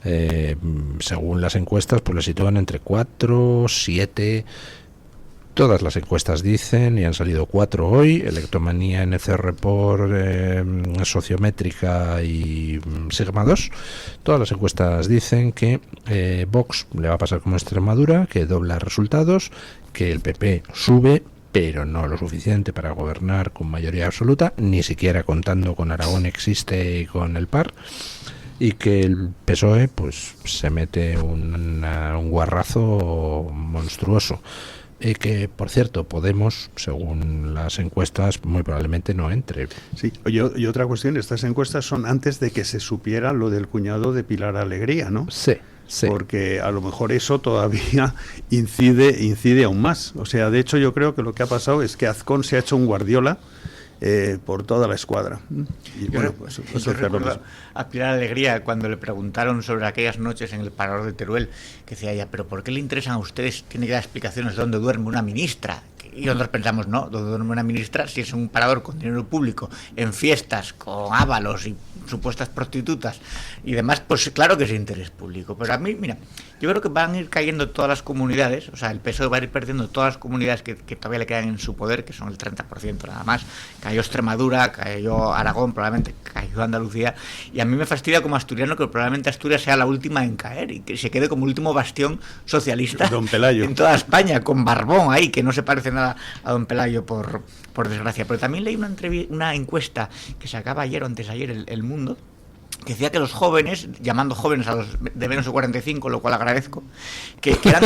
Según las encuestas, pues le sitúan entre 4, 7. Todas las encuestas dicen, y han salido 4 hoy, Electomanía, NCR por Sociométrica y Sigma 2, todas las encuestas dicen que Vox le va a pasar como Extremadura, que dobla resultados, que el PP sube, pero no lo suficiente para gobernar con mayoría absoluta, ni siquiera contando con Aragón Existe y con el PAR, y que el PSOE pues se mete un guarrazo monstruoso. Que, por cierto, Podemos, según las encuestas, muy probablemente no entre. Sí, y otra cuestión, estas encuestas son antes de que se supiera lo del cuñado de Pilar Alegría, ¿no? Sí. Sí. Porque a lo mejor eso todavía incide aún más. O sea, de hecho yo creo que lo que ha pasado es que Azcón se ha hecho un Guardiola por toda la escuadra. Y bueno, pues yo recuerdo a Pilar Alegría cuando le preguntaron sobre aquellas noches en el Parador de Teruel, que decía ella, pero ¿por qué le interesan a ustedes? Tiene que dar explicaciones de dónde duerme una ministra. Y nosotros pensamos, no, ¿dónde duerme una ministra? Si es un parador con dinero público, en fiestas, con ávalos y supuestas prostitutas y demás, pues claro que es interés público. Pero a mí, mira, yo creo que van a ir cayendo todas las comunidades, o sea, el PSOE va a ir perdiendo todas las comunidades que todavía le quedan en su poder, que son el 30% nada más. Cayó Extremadura, cayó Aragón, probablemente cayó Andalucía, y a mí me fastidia como asturiano que probablemente Asturias sea la última en caer y que se quede como último bastión socialista Don Pelayo en toda España, con Barbón ahí, que no se parece nada a Don Pelayo por desgracia. Pero también leí una encuesta que sacaba ayer o antes de ayer el Mundo, que decía que los jóvenes, llamando jóvenes a los de menos de 45, lo cual agradezco, que eran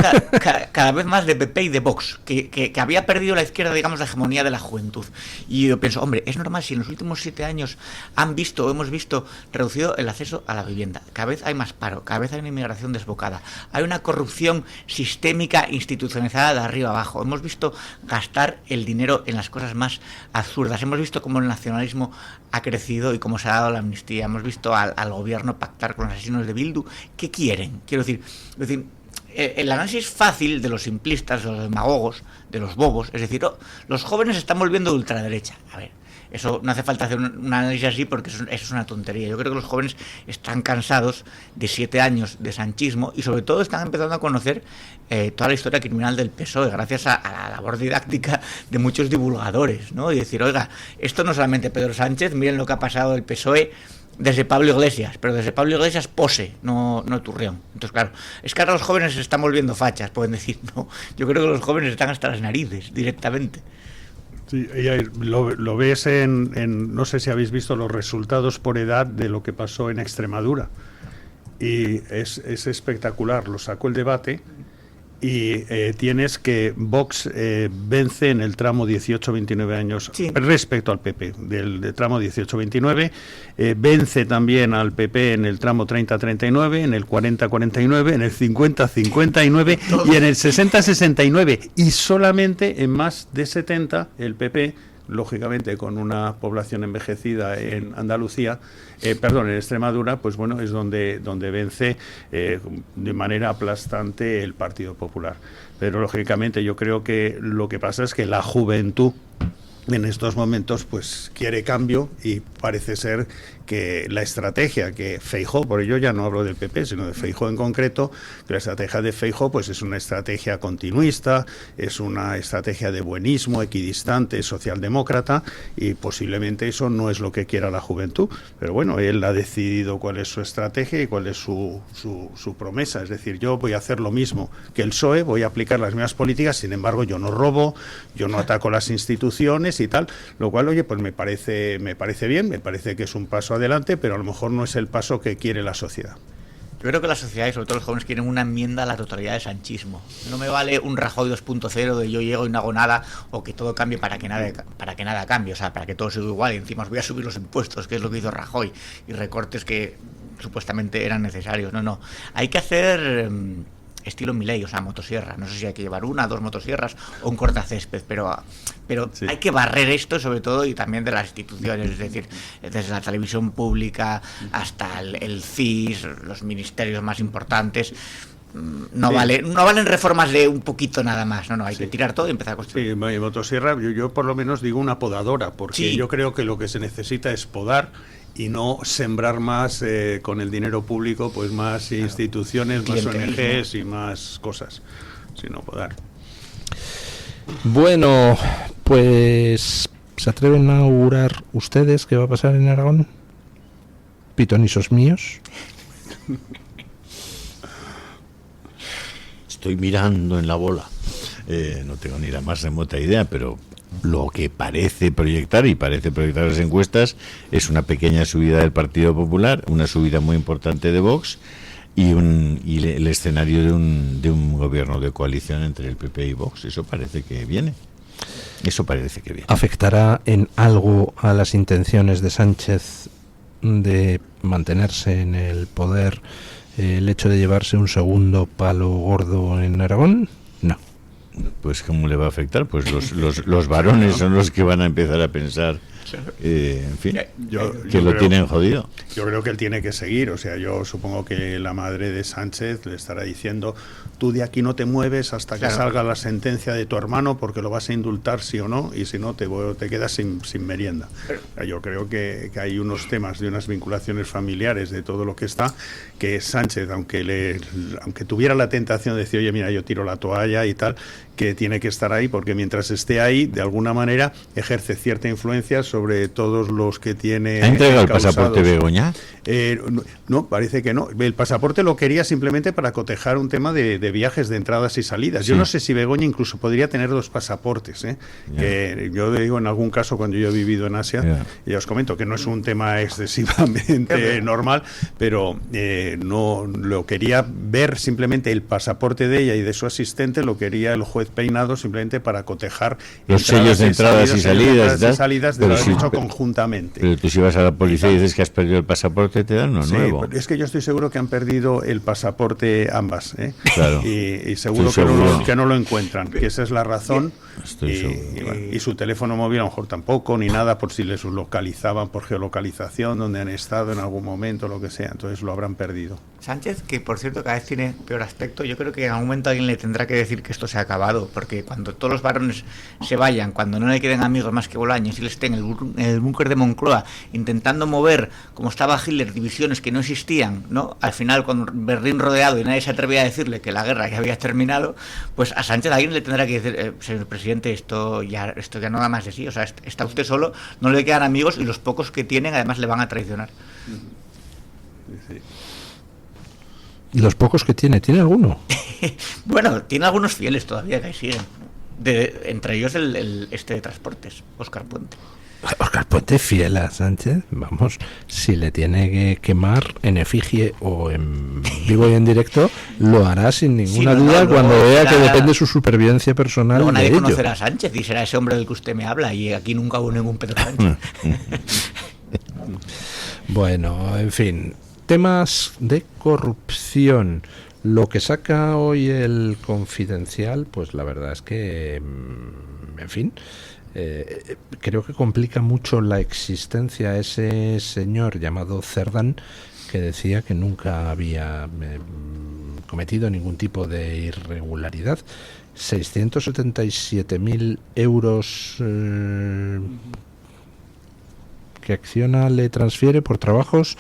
cada vez más de PP y de Vox, que había perdido la izquierda, digamos, la hegemonía de la juventud. Y yo pienso, hombre, es normal si en los últimos 7 años hemos visto reducido el acceso a la vivienda, cada vez hay más paro, cada vez hay una inmigración desbocada, hay una corrupción sistémica institucionalizada de arriba abajo, hemos visto gastar el dinero en las cosas más absurdas, hemos visto cómo el nacionalismo ha crecido y cómo se ha dado la amnistía, hemos visto al gobierno pactar con los asesinos de Bildu. ¿Qué quieren? Quiero decir, el análisis fácil de los simplistas, de los demagogos, de los bobos, es decir, los jóvenes se están volviendo de ultraderecha. A ver, eso no hace falta hacer un análisis así porque eso es una tontería. Yo creo que los jóvenes están cansados de 7 años de sanchismo y sobre todo están empezando a conocer toda la historia criminal del PSOE gracias a la labor didáctica de muchos divulgadores, ¿no? Y decir, oiga, esto no solamente Pedro Sánchez, miren lo que ha pasado del PSOE desde Pablo Iglesias, pero desde Pablo Iglesias Pose, no Turrión. Entonces, claro, es que ahora los jóvenes se están volviendo fachas, pueden decir, no, yo creo que los jóvenes están hasta las narices directamente. Sí, lo ves no sé si habéis visto los resultados por edad de lo que pasó en Extremadura, y es espectacular, lo sacó el debate. Y tienes que Vox vence en el tramo 18-29 años, sí, respecto al PP, del tramo 18-29, vence también al PP en el tramo 30-39, en el 40-49, en el 50-59 y en el 60-69, y solamente en más de 70 el PP, lógicamente con una población envejecida en Andalucía, en Extremadura, pues bueno, es donde vence de manera aplastante el Partido Popular. Pero lógicamente yo creo que lo que pasa es que la juventud en estos momentos pues quiere cambio, y parece ser que la estrategia que Feijóo, por ello ya no hablo del PP sino de Feijóo en concreto, que la estrategia de Feijóo pues es una estrategia continuista, es una estrategia de buenismo, equidistante, socialdemócrata, y posiblemente eso no es lo que quiera la juventud, pero bueno, él ha decidido cuál es su estrategia y cuál es su promesa, es decir, yo voy a hacer lo mismo que el PSOE, voy a aplicar las mismas políticas, sin embargo yo no robo, yo no ataco las instituciones y tal, lo cual, oye, pues me parece bien, me parece que es un paso adelante, pero a lo mejor no es el paso que quiere la sociedad. Yo creo que la sociedad y sobre todo los jóvenes quieren una enmienda a la totalidad de sanchismo. No me vale un Rajoy 2.0 de yo llego y no hago nada, o que todo cambie para que nada cambie, o sea, para que todo siga igual y encima os voy a subir los impuestos, que es lo que hizo Rajoy, y recortes que supuestamente eran necesarios. No, hay que hacer estilo Milei, o sea, motosierra. No sé si hay que llevar 1 o 2 motosierras o un cortacésped, pero sí, hay que barrer esto, sobre todo, y también de las instituciones, es decir, desde la televisión pública hasta el CIS, los ministerios más importantes. No valen reformas de un poquito nada más, hay que tirar todo y empezar a construir. Sí, motosierra, yo por lo menos digo una podadora, porque sí, yo creo que lo que se necesita es podar y no sembrar más con el dinero público, pues más instituciones, más ONGs y más cosas, sino podar. Bueno, pues ¿se atreven a augurar ustedes qué va a pasar en Aragón? Pitonisos míos. Estoy mirando en la bola, no tengo ni la más remota idea, pero lo que parece proyectar las encuestas es una pequeña subida del Partido Popular, una subida muy importante de Vox, y el escenario de un gobierno de coalición entre el PP y Vox. Eso parece que viene. ¿Afectará en algo a las intenciones de Sánchez de mantenerse en el poder el hecho de llevarse un segundo palo gordo en Aragón? No. Pues ¿cómo le va a afectar? Pues los varones son los que van a empezar a pensar, en fin, que lo tienen jodido. Yo creo que él tiene que seguir, o sea, yo supongo que la madre de Sánchez le estará diciendo: tú de aquí no te mueves hasta que salga la sentencia de tu hermano, porque lo vas a indultar sí o no, y si no te quedas sin merienda. Yo creo que hay unos temas de unas vinculaciones familiares de todo lo que está, que Sánchez, aunque tuviera la tentación de decir, oye, mira, yo tiro la toalla y tal, que tiene que estar ahí, porque mientras esté ahí, de alguna manera, ejerce cierta influencia sobre todos los que tiene. ¿Ha entregado el pasaporte Begoña? No, parece que no. El pasaporte lo quería simplemente para cotejar un tema de viajes, de entradas y salidas. Yo no sé si Begoña incluso podría tener 2 pasaportes. Que yo digo, en algún caso, cuando yo he vivido en Asia, ya os comento que no es un tema excesivamente normal, pero no lo quería ver simplemente el pasaporte de ella y de su asistente, lo quería el juez Peinado simplemente para cotejar los sellos de entradas y salidas de lo han hecho conjuntamente. Pero tú, si vas a la policía y dices que has perdido el pasaporte, te dan uno nuevo. Es que yo estoy seguro que han perdido el pasaporte ambas, Claro. Y seguro que no lo encuentran, que esa es la razón. Y su teléfono móvil a lo mejor tampoco, ni nada, por si les localizaban por geolocalización, donde han estado en algún momento, lo que sea. Entonces lo habrán perdido. Sánchez, que por cierto cada vez tiene peor aspecto, yo creo que en algún momento alguien le tendrá que decir que esto se ha acabado, porque cuando todos los varones se vayan, cuando no le queden amigos más que Bolaños y él esté en el búnker de Moncloa intentando mover, como estaba Hitler, divisiones que no existían, ¿no? Al final, con Berlín rodeado y nadie se atrevía a decirle que la guerra ya había terminado, pues a Sánchez alguien le tendrá que decir, señor presidente, esto ya no da más de sí, o sea, está usted solo, no le quedan amigos y los pocos que tienen además le van a traicionar. ¿Y los pocos que tiene alguno? Bueno, tiene algunos fieles todavía que ahí siguen. Entre ellos el de transportes, Óscar Puente. Óscar Puente fiel a Sánchez, vamos, si le tiene que quemar en efigie o en vivo y en directo, lo hará sin ninguna duda cuando vea que depende su supervivencia personal. Luego nadie de ello. conocerá a Sánchez y será ese hombre del que usted me habla, y aquí nunca hubo ningún Pedro Sánchez. Bueno, en fin, temas de corrupción. Lo que saca hoy el Confidencial, pues la verdad es que, en fin, creo que complica mucho la existencia a ese señor llamado Cerdán, que decía que nunca había cometido ningún tipo de irregularidad. 677.000 euros que Acciona le transfiere por trabajos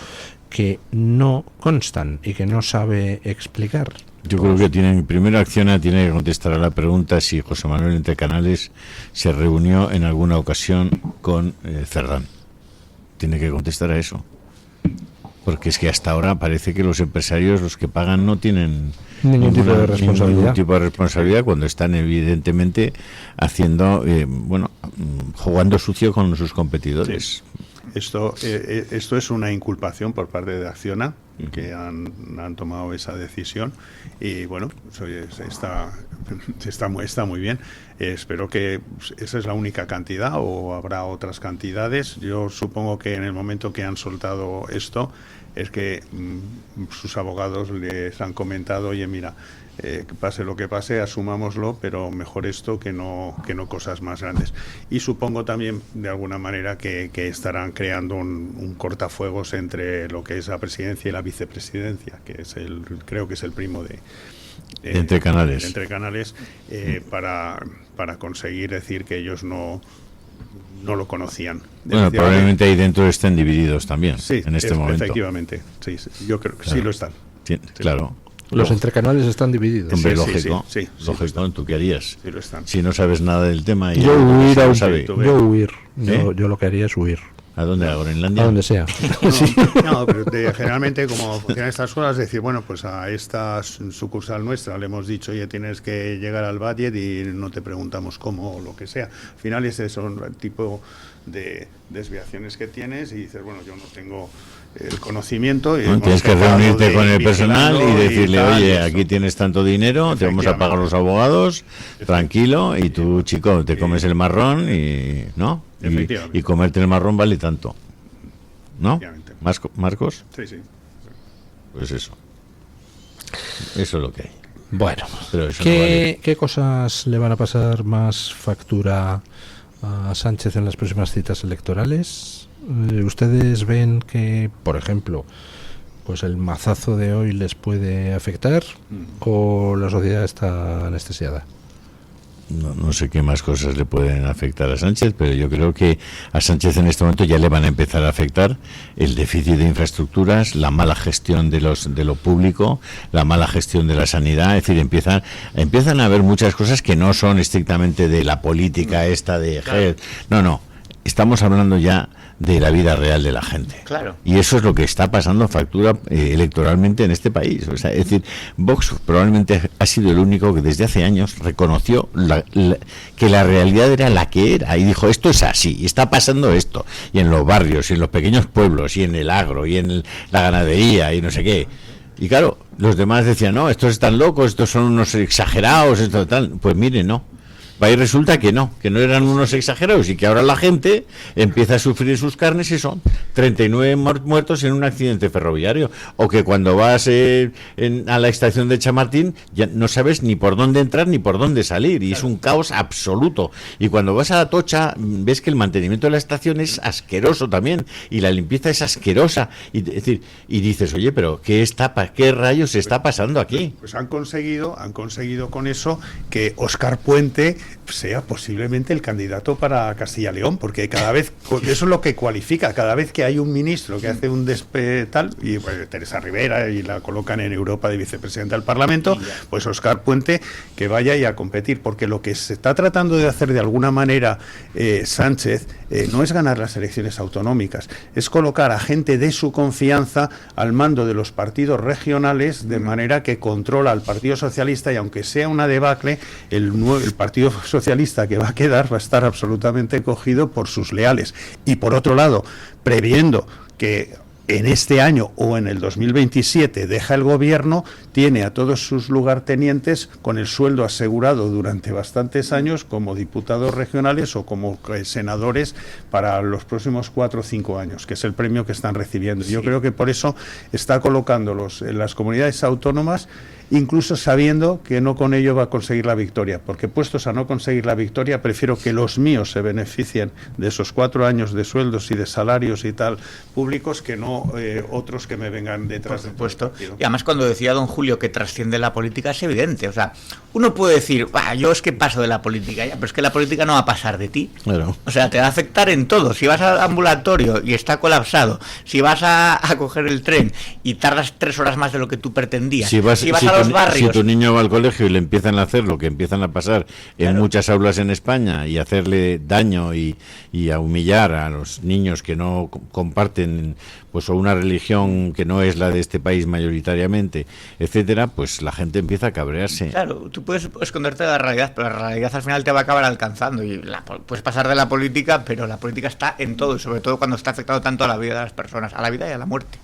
que no constan y que no sabe explicar. Yo creo que primero Acciona tiene que contestar a la pregunta si José Manuel Entrecanales se reunió en alguna ocasión con Cerdán. Tiene que contestar a eso. Porque es que hasta ahora parece que los empresarios, los que pagan, no tienen ningún tipo de responsabilidad cuando están evidentemente haciendo, jugando sucio con sus competidores. Sí. Esto es una inculpación por parte de Acciona, que han tomado esa decisión, y bueno, está muy bien. Espero que esa es la única cantidad o habrá otras cantidades. Yo supongo que en el momento que han soltado esto es que sus abogados les han comentado, oye, mira, que pase lo que pase, asumámoslo, pero mejor esto que no cosas más grandes. Y supongo también, de alguna manera, que estarán creando un cortafuegos entre lo que es la presidencia y la vicepresidencia, que es creo que es el primo de Entrecanales, para conseguir decir que ellos no lo conocían. Bueno, probablemente ahí dentro estén divididos también, en este momento. Efectivamente, sí, yo creo que sí lo están. Sí, claro. Los entrecanales están divididos. Hombre, lógico. Lógico, ¿tú qué harías? Sí lo están. Si no sabes nada del tema. Yo lo que haría es huir. ¿A dónde? ¿A Groenlandia? A donde sea. No, pero generalmente como funcionan estas cosas, decir, bueno, pues a esta sucursal nuestra le hemos dicho, oye, tienes que llegar al budget y no te preguntamos cómo o lo que sea. Al final ese son el tipo de desviaciones que tienes y dices, bueno, yo no tengo el conocimiento. Y tienes que reunirte con el personal y decirle, oye, aquí tienes tanto dinero, te vamos a pagar los abogados, tranquilo, y tú, chico, te comes el marrón y... ¿no? Y comerte el marrón vale tanto, ¿no? ¿Marcos? Sí, sí. Pues eso es lo que hay. Bueno, pero eso ¿qué cosas le van a pasar más factura a Sánchez en las próximas citas electorales? ¿Ustedes ven que, por ejemplo, pues el mazazo de hoy les puede afectar o la sociedad está anestesiada? No sé qué más cosas le pueden afectar a Sánchez, pero yo creo que a Sánchez en este momento ya le van a empezar a afectar el déficit de infraestructuras, la mala gestión de lo público, la mala gestión de la sanidad. Es decir, empiezan a haber muchas cosas que no son estrictamente de la política esta de... Claro. No, estamos hablando ya de la vida real de la gente. Claro. Y eso es lo que está pasando factura electoralmente en este país. O sea, es decir, Vox probablemente ha sido el único que desde hace años reconoció que la realidad era la que era y dijo, esto es así, y está pasando esto. Y en los barrios, y en los pequeños pueblos, y en el agro, y en la ganadería, y no sé qué. Y claro, los demás decían, no, estos están locos, estos son unos exagerados, esto tal. Pues mire, no. Y resulta que no eran unos exagerados y que ahora la gente empieza a sufrir sus carnes y son 39 muertos en un accidente ferroviario, o que cuando vas a la estación de Chamartín ya no sabes ni por dónde entrar ni por dónde salir y es un caos absoluto, y cuando vas a Atocha ves que el mantenimiento de la estación es asqueroso también y la limpieza es asquerosa y dices, oye, pero ¿qué rayos está pasando aquí? Pues han conseguido con eso que Óscar Puente sea posiblemente el candidato para Castilla y León, porque cada vez, eso es lo que cualifica, cada vez que hay un ministro que hace un tal, y pues, Teresa Rivera, y la colocan en Europa de vicepresidenta del Parlamento, pues Óscar Puente que vaya y a competir, porque lo que se está tratando de hacer de alguna manera Sánchez no es ganar las elecciones autonómicas, es colocar a gente de su confianza al mando de los partidos regionales, de manera que controla al Partido Socialista, y aunque sea una debacle, el Partido Socialista que va a quedar va a estar absolutamente cogido por sus leales. Y por otro lado, previendo que en este año o en el 2027 deja el gobierno, tiene a todos sus lugartenientes con el sueldo asegurado durante bastantes años como diputados regionales o como senadores para los próximos 4 o 5 años, que es el premio que están recibiendo. Sí. Yo creo que por eso está colocándolos en las comunidades autónomas, incluso sabiendo que no con ello va a conseguir la victoria, porque puestos a no conseguir la victoria, prefiero que los míos se beneficien de esos 4 años de sueldos y de salarios y tal públicos, que no otros que me vengan detrás. Por supuesto. Y además, cuando decía don Julio que trasciende la política, es evidente. O sea, uno puede decir, yo es que paso de la política ya, pero es que la política no va a pasar de ti. Claro. O sea, te va a afectar en todo. Si vas al ambulatorio y está colapsado, si vas a coger el tren y tardas 3 horas más de lo que tú pretendías, si vas a los barrios... Si tu niño va al colegio y le empiezan a hacer lo que empiezan a pasar en muchas aulas en España, y hacerle daño y a humillar a los niños que no comparten pues o una religión que no es la de este país mayoritariamente, etcétera, pues la gente empieza a cabrearse. Claro, tú puedes esconderte de la realidad, pero la realidad al final te va a acabar alcanzando, y puedes pasar de la política, pero la política está en todo, y sobre todo cuando está afectando tanto a la vida de las personas, a la vida y a la muerte.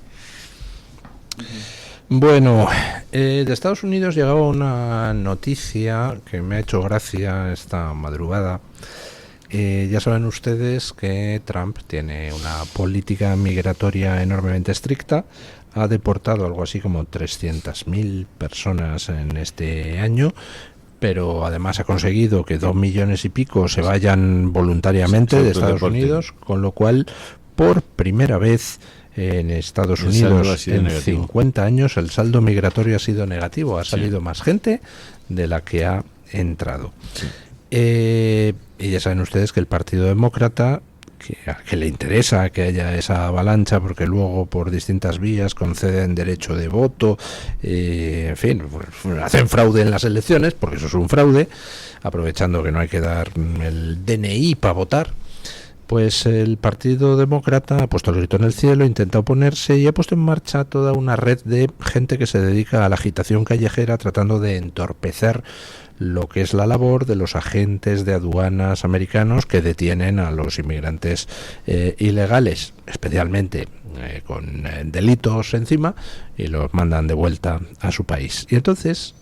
Bueno, de Estados Unidos llegaba una noticia que me ha hecho gracia esta madrugada. Ya saben ustedes que Trump tiene una política migratoria enormemente estricta. Ha deportado algo así como 300.000 personas en este año, pero además ha conseguido que 2 millones y pico se vayan voluntariamente de Estados Unidos, con lo cual, por primera vez en Estados Unidos en 50 años, el saldo migratorio ha sido negativo. Ha salido más gente de la que ha entrado. Sí. Y ya saben ustedes que el Partido Demócrata, que le interesa que haya esa avalancha, porque luego por distintas vías conceden derecho de voto, en fin, hacen fraude en las elecciones, porque eso es un fraude, aprovechando que no hay que dar el DNI para votar, Pues el Partido Demócrata ha puesto el grito en el cielo, intenta oponerse y ha puesto en marcha toda una red de gente que se dedica a la agitación callejera tratando de entorpecer lo que es la labor de los agentes de aduanas americanos que detienen a los inmigrantes ilegales, especialmente con delitos encima, y los mandan de vuelta a su país. Y entonces,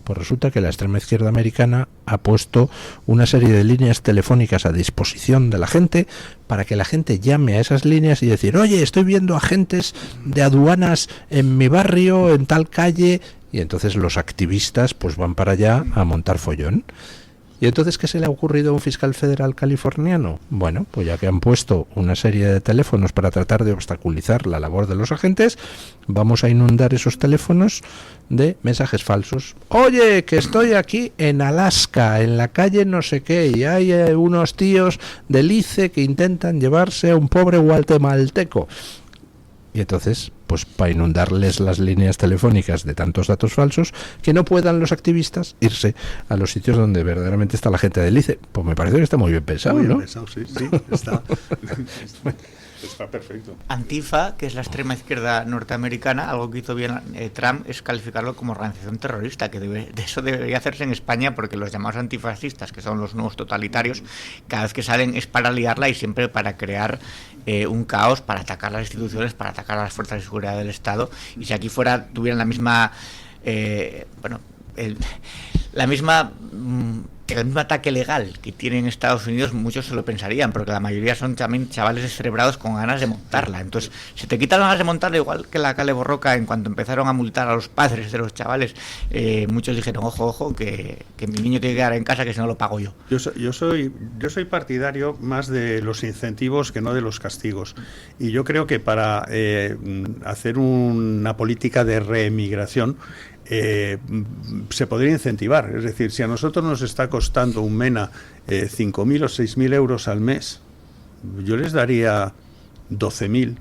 pues resulta que la extrema izquierda americana ha puesto una serie de líneas telefónicas a disposición de la gente para que la gente llame a esas líneas y decir: oye, estoy viendo agentes de aduanas en mi barrio, en tal calle. Y entonces los activistas pues van para allá a montar follón. ¿Y entonces qué se le ha ocurrido a un fiscal federal californiano? Bueno, pues ya que han puesto una serie de teléfonos para tratar de obstaculizar la labor de los agentes, vamos a inundar esos teléfonos de mensajes falsos. Oye, que estoy aquí en Alaska, en la calle no sé qué, y hay unos tíos del ICE que intentan llevarse a un pobre guatemalteco. Y entonces, pues para inundarles las líneas telefónicas de tantos datos falsos, que no puedan los activistas irse a los sitios donde verdaderamente está la gente del ICE. Pues me parece que está muy bien pensado, muy bien ¿no? Pensado, sí, está. Está perfecto. Antifa, que es la extrema izquierda norteamericana, algo que hizo bien Trump es calificarlo como organización terrorista, que de eso debería hacerse en España, porque los llamados antifascistas, que son los nuevos totalitarios, cada vez que salen es para liarla y siempre para crear un caos, para atacar las instituciones, para atacar a las fuerzas de seguridad del Estado. Y si aquí fuera tuvieran la misma el mismo ataque legal que tiene en Estados Unidos, muchos se lo pensarían, porque la mayoría son también chavales descerebrados con ganas de montarla. Entonces, si te quitan las ganas de montarla, igual que la Cale Borroca, en cuanto empezaron a multar a los padres de los chavales, muchos dijeron: ojo, que mi niño tiene que quedar en casa, que si no lo pago yo. Yo soy partidario más de los incentivos que no de los castigos. Y yo creo que para hacer una política de reemigración, se podría incentivar. Es decir, si a nosotros nos está costando un MENA 5.000 o 6.000 euros al mes, yo les daría 12.000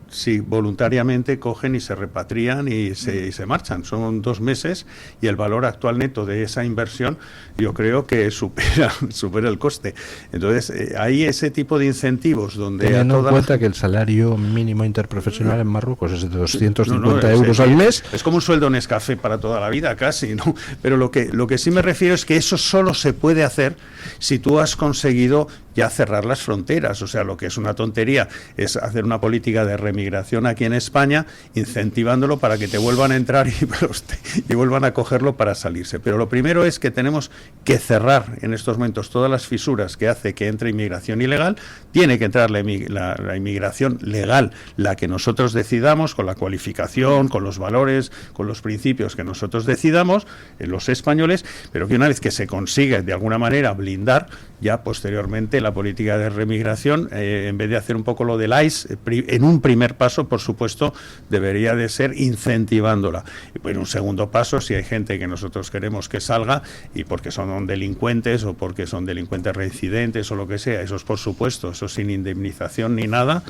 si voluntariamente cogen y se repatrian y se marchan. Son 2 meses y el valor actual neto de esa inversión yo creo que supera el coste. Entonces hay ese tipo de incentivos donde... Teniendo en cuenta que el salario mínimo interprofesional en Marruecos es de 250 euros al mes. Es como un sueldo Nescafé para toda la vida casi, ¿no? Pero lo que sí me refiero es que eso solo se puede hacer si tú has conseguido ya cerrar las fronteras. O sea, lo que es una tontería es hacer una política de remigración aquí en España, incentivándolo para que te vuelvan a entrar y vuelvan a cogerlo para salirse. Pero lo primero es que tenemos que cerrar en estos momentos todas las fisuras que hace que entre inmigración ilegal. Tiene que entrar la inmigración legal, la que nosotros decidamos, con la cualificación, con los valores, con los principios que nosotros decidamos, los españoles, pero que una vez que se consiga de alguna manera blindar, ya posteriormente la política de remigración, en vez de hacer un poco lo del ICE, en un primer paso, por supuesto, debería de ser incentivándola. Y en un segundo paso, si hay gente que nosotros queremos que salga, y porque son delincuentes o porque son delincuentes reincidentes o lo que sea, esos por supuesto, eso sin indemnización ni nada,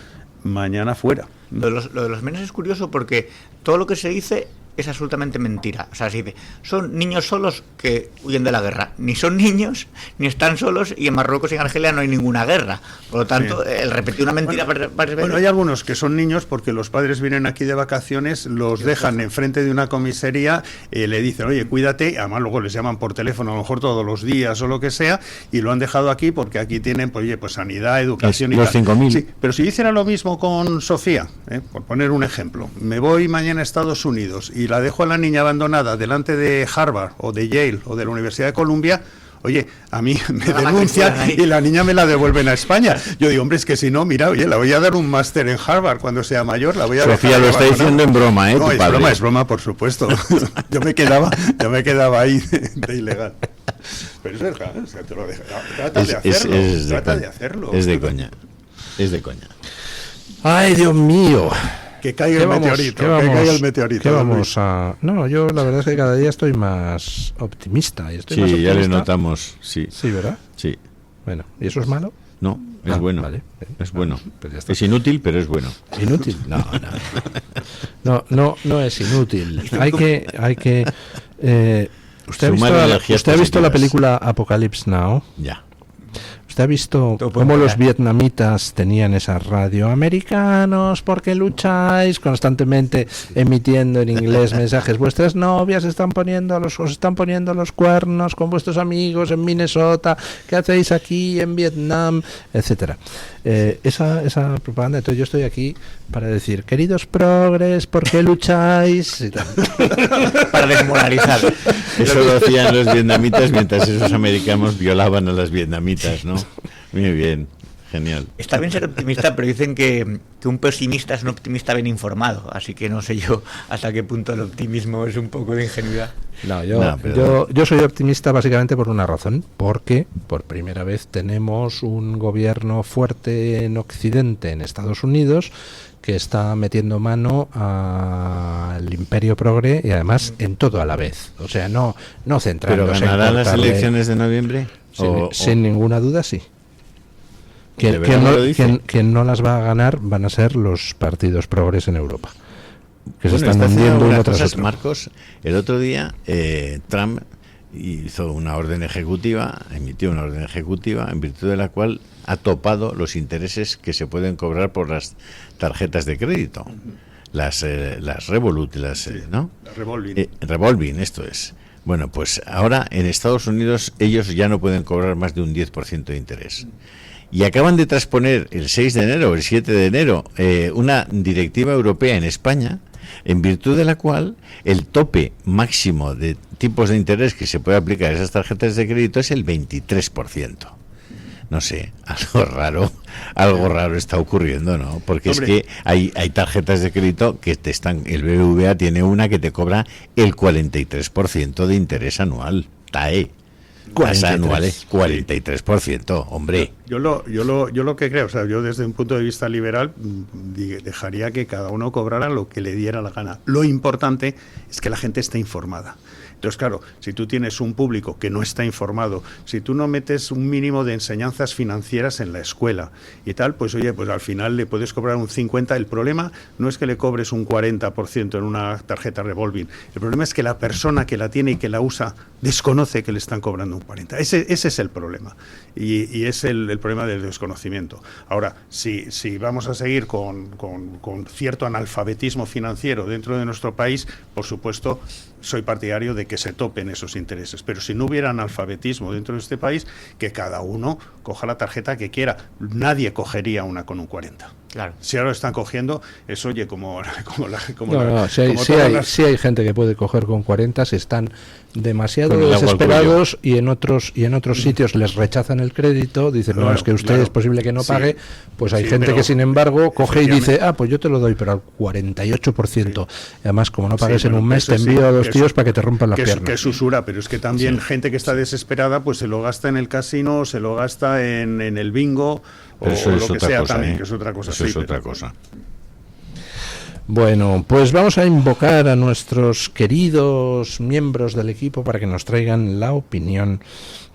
mañana fuera. Lo de los menos es curioso porque todo lo que se dice es absolutamente mentira. O sea, se dice, son niños solos que huyen de la guerra. Ni son niños, ni están solos, y en Marruecos y en Argelia no hay ninguna guerra. Por lo tanto, sí, el repetir una mentira varias veces... Bueno, hay algunos que son niños porque los padres vienen aquí de vacaciones, los dejan enfrente de una comisaría, le dicen, oye, cuídate, además luego les llaman por teléfono, a lo mejor todos los días o lo que sea, y lo han dejado aquí porque aquí tienen, pues, oye, pues sanidad, educación y los tal. 5.000. Sí, pero si hiciera lo mismo con Sofía, por poner un ejemplo, me voy mañana a Estados Unidos y la dejo a la niña abandonada delante de Harvard o de Yale o de la Universidad de Columbia, oye, a mí me denuncian y la niña me la devuelven a España. Yo digo, hombre, es que si no, mira, oye, la voy a dar un máster en Harvard cuando sea mayor, la voy a Sofía lo está diciendo en broma, ¿eh? No, tu padre. es broma, por supuesto. Yo me quedaba ahí de ilegal. Pero es verdad, o sea, te lo dejo. Trata de hacerlo. Es de coña. Es de coña. Ay, Dios mío. Que caiga el meteorito, que caiga el meteorito. ¿Qué vamos a...? No, yo la verdad es que cada día estoy más optimista. Y estoy más optimista. Ya le notamos, sí. Sí, ¿verdad? Sí. Bueno, ¿y eso es malo? No, es bueno. Vale. Es bueno. Pues ya está. Es inútil, pero es bueno. ¿Inútil? No es inútil. Hay que ¿Usted ha visto la película Apocalypse Now? Ya. ¿Usted ha visto Todo puede cómo los cambiar. vietnamitas tenían esa radio? Americanos, ¿por qué lucháis? Constantemente emitiendo en inglés mensajes. Vuestras novias os están poniendo los cuernos con vuestros amigos en Minnesota. ¿Qué hacéis aquí en Vietnam? Etcétera. Esa propaganda. Entonces yo estoy aquí para decir, queridos progres, ¿por qué lucháis? Y tal. Para desmoralizar. Eso lo hacían los vietnamitas mientras esos americanos violaban a las vietnamitas, ¿no? Muy bien, genial. Está bien ser optimista, pero dicen que un pesimista es un optimista bien informado, así que no sé yo hasta qué punto el optimismo es un poco de ingenuidad. No, yo soy optimista básicamente por una razón, porque por primera vez tenemos un gobierno fuerte en Occidente, en Estados Unidos, que está metiendo mano al imperio progre y además en todo a la vez. O sea, no centrándose. ¿Pero ganarán las cortarle. elecciones de noviembre? Sin ninguna duda, sí. ¿De verdad me lo dice? Quien no las va a ganar van a ser los partidos progres en Europa, que se Bueno, están está haciendo hundiendo uno algunas tras cosas, otro. Marcos, el otro día Trump hizo una orden ejecutiva, emitió una orden ejecutiva en virtud de la cual ha topado los intereses que se pueden cobrar por las tarjetas de crédito, las Revolut, ¿no? Revolving. Revolving, esto es. Bueno, pues ahora en Estados Unidos ellos ya no pueden cobrar más de un 10% de interés. Y acaban de transponer el 6 de enero o el 7 de enero una directiva europea en España, en virtud de la cual el tope máximo de tipos de interés que se puede aplicar a esas tarjetas de crédito es el 23%. No sé, algo raro está ocurriendo, ¿no? Porque Hombre, es que hay tarjetas de crédito que el BBVA tiene una que te cobra el 43% de interés anual. TAE. Tasa anual es 43%, hombre. Yo lo que creo, o sea, yo desde un punto de vista liberal dejaría que cada uno cobrara lo que le diera la gana. Lo importante es que la gente esté informada. Entonces, claro, si tú tienes un público que no está informado, si tú no metes un mínimo de enseñanzas financieras en la escuela y tal, pues oye, pues al final le puedes cobrar un 50%. El problema no es que le cobres un 40% en una tarjeta revolving. El problema es que la persona que la tiene y que la usa desconoce que le están cobrando un 40%. Ese es el problema. Y es el problema del desconocimiento. Ahora, si vamos a seguir con cierto analfabetismo financiero dentro de nuestro país, por supuesto, soy partidario de que se topen esos intereses. Pero si no hubiera analfabetismo dentro de este país, que cada uno coja la tarjeta que quiera. Nadie cogería una con un 40. Claro. Si ahora lo están cogiendo, es oye, Sí hay gente que puede coger con 40 si están demasiado Con el agua al desesperados y en otros sitios les rechazan el crédito, dicen, no, Claro, es que usted claro. es posible que no Sí. pague, pues hay Sí, gente pero que sin embargo coge y dice, efectivamente. pues yo te lo doy, pero al 48%. Además, como no pagues Sí, en un bueno, mes, te eso sí, envío a dos que tíos es- para que te rompan las que piernas. es usura, pero es que también gente que está desesperada, pues se lo gasta en el casino, se lo gasta en el bingo Pero o eso es lo que otra sea cosa, también, que es otra cosa. Eso sí, es pero- otra cosa. Bueno, pues vamos a invocar a nuestros queridos miembros del equipo para que nos traigan la opinión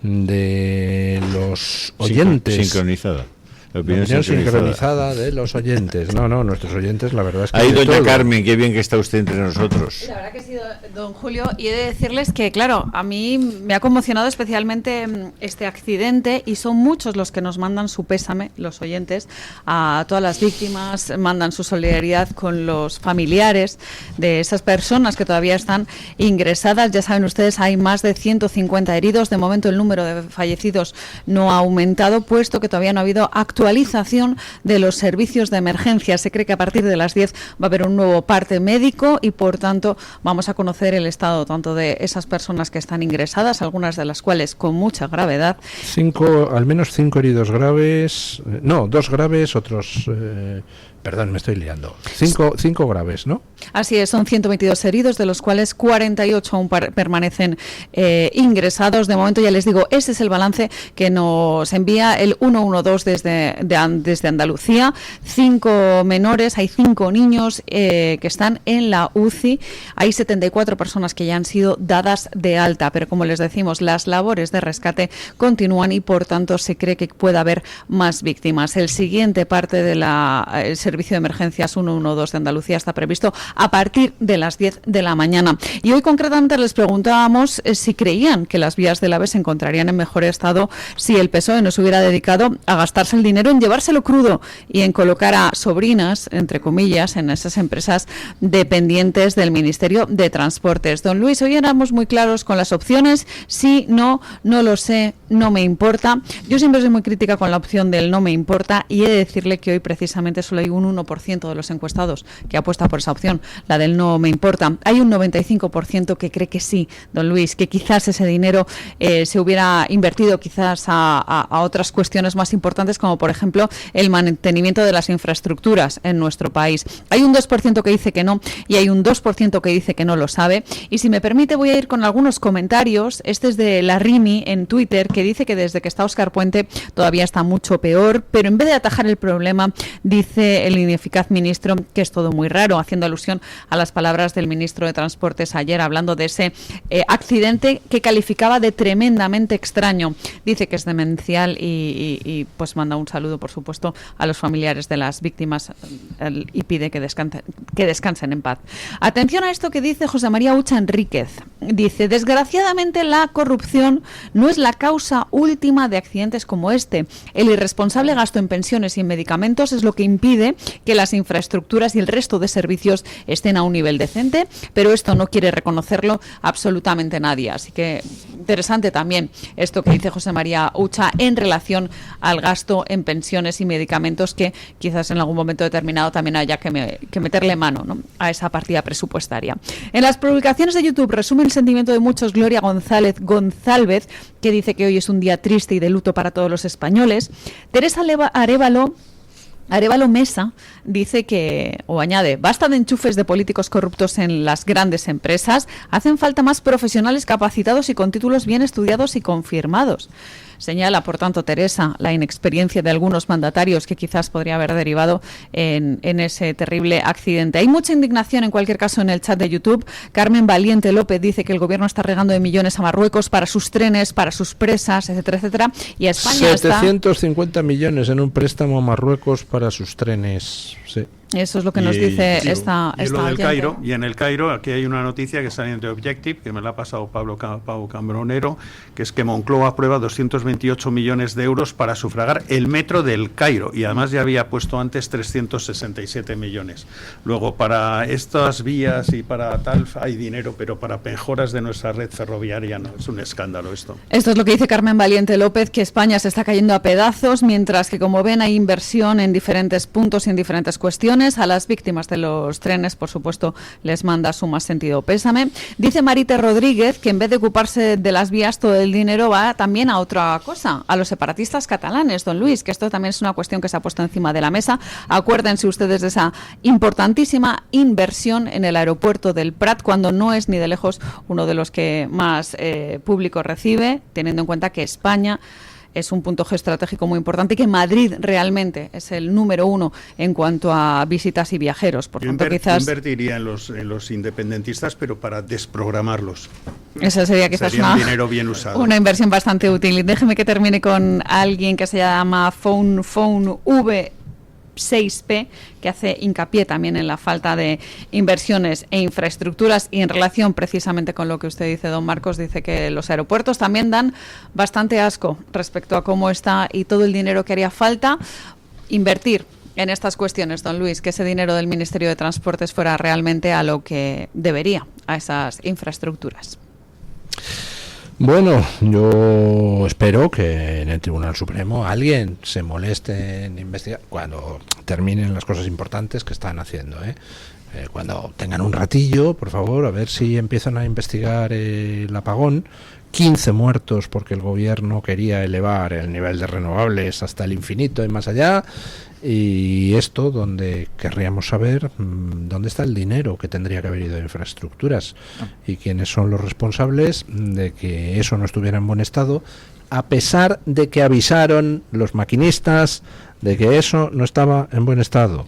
de los oyentes. Sincronizada. La La opinión opinión sincronizada. sincronizada de los oyentes. No, nuestros oyentes, la verdad es que... Ahí, de doña todo. Carmen, qué bien que está usted entre nosotros. La verdad que sí, don Julio, y he de decirles que, claro, a mí me ha conmocionado especialmente este accidente y son muchos los que nos mandan su pésame, los oyentes, a todas las víctimas, mandan su solidaridad con los familiares de esas personas que todavía están ingresadas. Ya saben ustedes, hay más de 150 heridos. De momento el número de fallecidos no ha aumentado, puesto que todavía no ha habido actualización de los servicios de emergencia. Se cree que a partir de las 10 va a haber un nuevo parte médico y, por tanto, vamos a conocer el estado tanto de esas personas que están ingresadas, algunas de las cuales con mucha gravedad. Al menos 5 heridos graves. No, 2 graves, otros... perdón, me estoy liando. 5 graves, ¿no? Así es, son 122 heridos, de los cuales 48 aún permanecen ingresados. De momento, ya les digo, ese es el balance que nos envía el 112 desde Andalucía, 5 menores, hay 5 niños que están en la UCI, hay 74 personas que ya han sido dadas de alta, pero como les decimos, las labores de rescate continúan y por tanto se cree que puede haber más víctimas. El siguiente parte del servicio de emergencias 112 de Andalucía está previsto a partir de las 10 de la mañana. Y hoy concretamente les preguntábamos si creían que las vías del AVE se encontrarían en mejor estado si el PSOE no se hubiera dedicado a gastarse el dinero en llevárselo crudo y en colocar a sobrinas, entre comillas, en esas empresas dependientes del Ministerio de Transportes. Don Luis, hoy éramos muy claros con las opciones, sí, no lo sé, no me importa. Yo siempre soy muy crítica con la opción del no me importa y he de decirle que hoy precisamente solo hay un 1% de los encuestados que apuesta por esa opción, la del no me importa. Hay un 95% que cree que sí, don Luis, que quizás ese dinero se hubiera invertido quizás a otras cuestiones más importantes, como por ejemplo el mantenimiento de las infraestructuras en nuestro país. Hay un 2% que dice que no y hay un 2% que dice que no lo sabe. Y si me permite voy a ir con algunos comentarios. Este es de la Rimi en Twitter, que dice que desde que está Óscar Puente todavía está mucho peor, pero en vez de atajar el problema, dice el ineficaz ministro que es todo muy raro, haciendo alusión a las palabras del ministro de Transportes ayer, hablando de ese accidente que calificaba de tremendamente extraño. Dice que es demencial y pues manda un saludo, por supuesto, a los familiares de las víctimas y pide que descansen en paz. Atención a esto que dice José María Ucha Enríquez. Dice, desgraciadamente la corrupción no es la causa última de accidentes como este. El irresponsable gasto en pensiones y en medicamentos es lo que impide que las infraestructuras y el resto de servicios estén a un nivel decente, pero esto no quiere reconocerlo absolutamente nadie. Así que interesante también esto que dice José María Ucha en relación al gasto en pensiones y medicamentos, que quizás en algún momento determinado también haya que meterle mano, ¿no?, a esa partida presupuestaria. En las publicaciones de YouTube resume el sentimiento de muchos Gloria González, que dice que hoy es un día triste y de luto para todos los españoles. Teresa Arévalo Mesa dice que, o añade, basta de enchufes de políticos corruptos en las grandes empresas, hacen falta más profesionales capacitados y con títulos bien estudiados y confirmados. Señala, por tanto, Teresa, la inexperiencia de algunos mandatarios que quizás podría haber derivado en ese terrible accidente. Hay mucha indignación, en cualquier caso, en el chat de YouTube. Carmen Valiente López dice que el gobierno está regando de millones a Marruecos para sus trenes, para sus presas, etcétera, etcétera. Y a España 750 millones en un préstamo a Marruecos para sus trenes. Sí. Eso es lo que nos dice esta lo del oyente. Cairo, y en el Cairo aquí hay una noticia que sale de Objective, que me la ha pasado Pau Cambronero, que es que Moncloa aprueba 228 millones de euros para sufragar el metro del Cairo, y además ya había puesto antes 367 millones. Luego, para estas vías y para tal hay dinero, pero para mejoras de nuestra red ferroviaria no, es un escándalo esto. Esto es lo que dice Carmen Valiente López, que España se está cayendo a pedazos, mientras que, como ven, hay inversión en diferentes puntos y en diferentes cuestiones. A las víctimas de los trenes, por supuesto, les manda su más sentido pésame. Dice Marite Rodríguez que en vez de ocuparse de las vías, todo el dinero va también a otra cosa, a los separatistas catalanes, don Luis, que esto también es una cuestión que se ha puesto encima de la mesa. Acuérdense ustedes de esa importantísima inversión en el aeropuerto del Prat, cuando no es ni de lejos uno de los que más público recibe, teniendo en cuenta que España es un punto geoestratégico muy importante y que Madrid realmente es el número 1 en cuanto a visitas y viajeros. Por tanto, quizás invertiría en los independentistas, pero para desprogramarlos. Esa sería quizás un dinero bien usado. Una inversión bastante útil. Y déjeme que termine con alguien que se llama Phone V 6P, que hace hincapié también en la falta de inversiones e infraestructuras, y en relación precisamente con lo que usted dice, don Marcos, dice que los aeropuertos también dan bastante asco respecto a cómo está y todo el dinero que haría falta invertir en estas cuestiones, don Luis, que ese dinero del Ministerio de Transportes fuera realmente a lo que debería, a esas infraestructuras. Bueno, yo espero que en el Tribunal Supremo alguien se moleste en investigar cuando terminen las cosas importantes que están haciendo, cuando tengan un ratillo, por favor, a ver si empiezan a investigar el apagón. 15 muertos porque el gobierno quería elevar el nivel de renovables hasta el infinito y más allá. Y esto, donde querríamos saber dónde está el dinero que tendría que haber ido a infraestructuras y quiénes son los responsables de que eso no estuviera en buen estado a pesar de que avisaron los maquinistas de que eso no estaba en buen estado.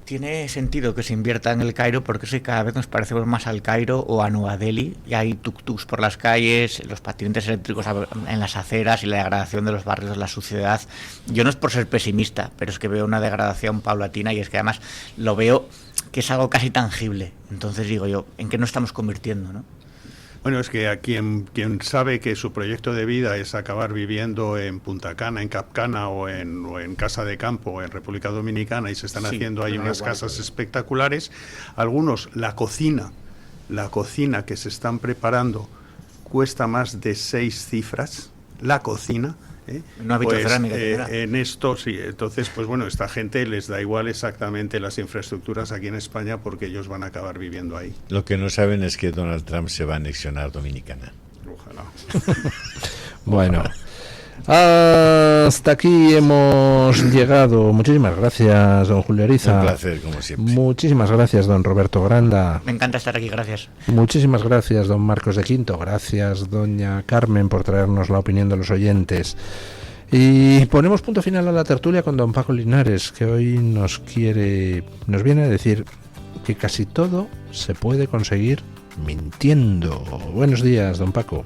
Tiene sentido que se invierta en el Cairo porque es que cada vez nos parecemos más al Cairo o a Nueva Delhi, y hay tuk-tuks por las calles, los patinetes eléctricos en las aceras y la degradación de los barrios, la suciedad. Yo no es por ser pesimista, pero es que veo una degradación paulatina, y es que además lo veo que es algo casi tangible. Entonces digo yo, ¿en qué nos estamos convirtiendo, no? Bueno, es que a quien sabe que su proyecto de vida es acabar viviendo en Punta Cana, en Cap Cana o en Casa de Campo o en República Dominicana, y se están haciendo ahí unas casas espectaculares, algunos, la cocina que se están preparando cuesta más de 6 cifras, la cocina. No pues, en esto sí, entonces pues bueno, esta gente les da igual exactamente las infraestructuras aquí en España porque ellos van a acabar viviendo ahí. Lo que no saben es que Donald Trump se va a anexionar Dominicana. Ojalá. Bueno, hasta aquí hemos llegado. Muchísimas gracias, don Julio Ariza. Un placer, como siempre. Muchísimas gracias, don Roberto Granda. Me encanta estar aquí, gracias. Muchísimas gracias, don Marcos de Quinto. Gracias, doña Carmen, por traernos la opinión de los oyentes. Y ponemos punto final a la tertulia con don Paco Linares, que hoy nos viene a decir que casi todo se puede conseguir mintiendo. Buenos días, don Paco.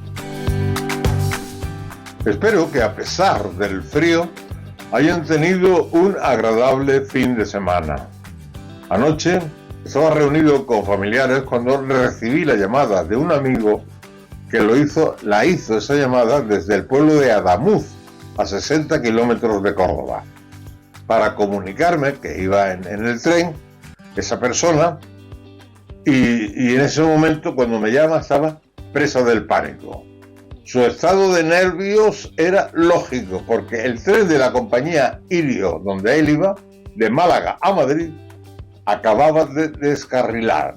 Espero que a pesar del frío hayan tenido un agradable fin de semana. Anoche estaba reunido con familiares cuando recibí la llamada de un amigo que la hizo esa llamada desde el pueblo de Adamuz, a 60 kilómetros de Córdoba, para comunicarme que iba en el tren esa persona, y en ese momento cuando me llama estaba presa del pánico. Su estado de nervios era lógico, porque el tren de la compañía Irio, donde él iba, de Málaga a Madrid, acababa de descarrilar,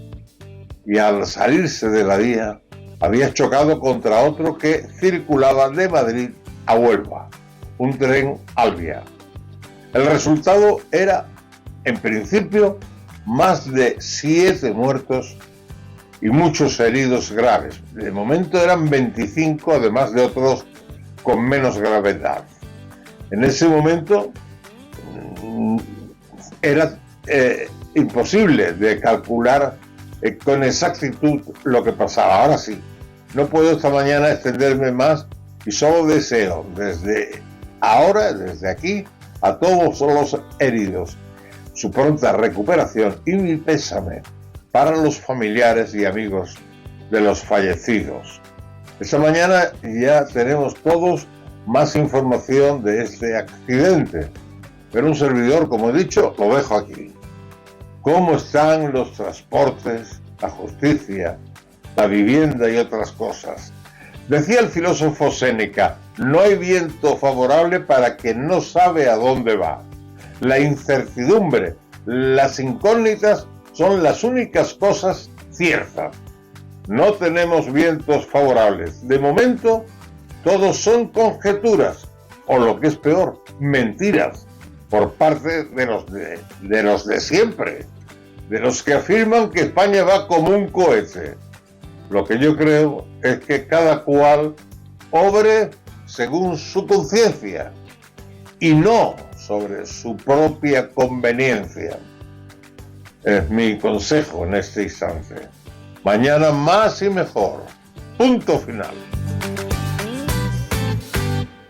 y al salirse de la vía había chocado contra otro que circulaba de Madrid a Huelva, un tren Alvia. El resultado era, en principio, más de 7 muertos y muchos heridos graves. De momento eran 25, además de otros con menos gravedad. En ese momento era imposible de calcular con exactitud lo que pasaba. Ahora sí, no puedo esta mañana extenderme más y solo deseo desde ahora, desde aquí, a todos los heridos su pronta recuperación y mi pésame para los familiares y amigos de los fallecidos. Esta mañana ya tenemos todos más información de este accidente, pero un servidor, como he dicho, lo dejo aquí. ¿Cómo están los transportes, la justicia, la vivienda y otras cosas? Decía el filósofo Séneca, no hay viento favorable para quien no sabe a dónde va. La incertidumbre, las incógnitas son las únicas cosas ciertas. No tenemos vientos favorables. De momento, todos son conjeturas, o lo que es peor, mentiras, por parte de los de siempre, de los que afirman que España va como un cohete. Lo que yo creo es que cada cual obre según su conciencia y no sobre su propia conveniencia. Es mi consejo en este instante. Mañana más y mejor. Punto final.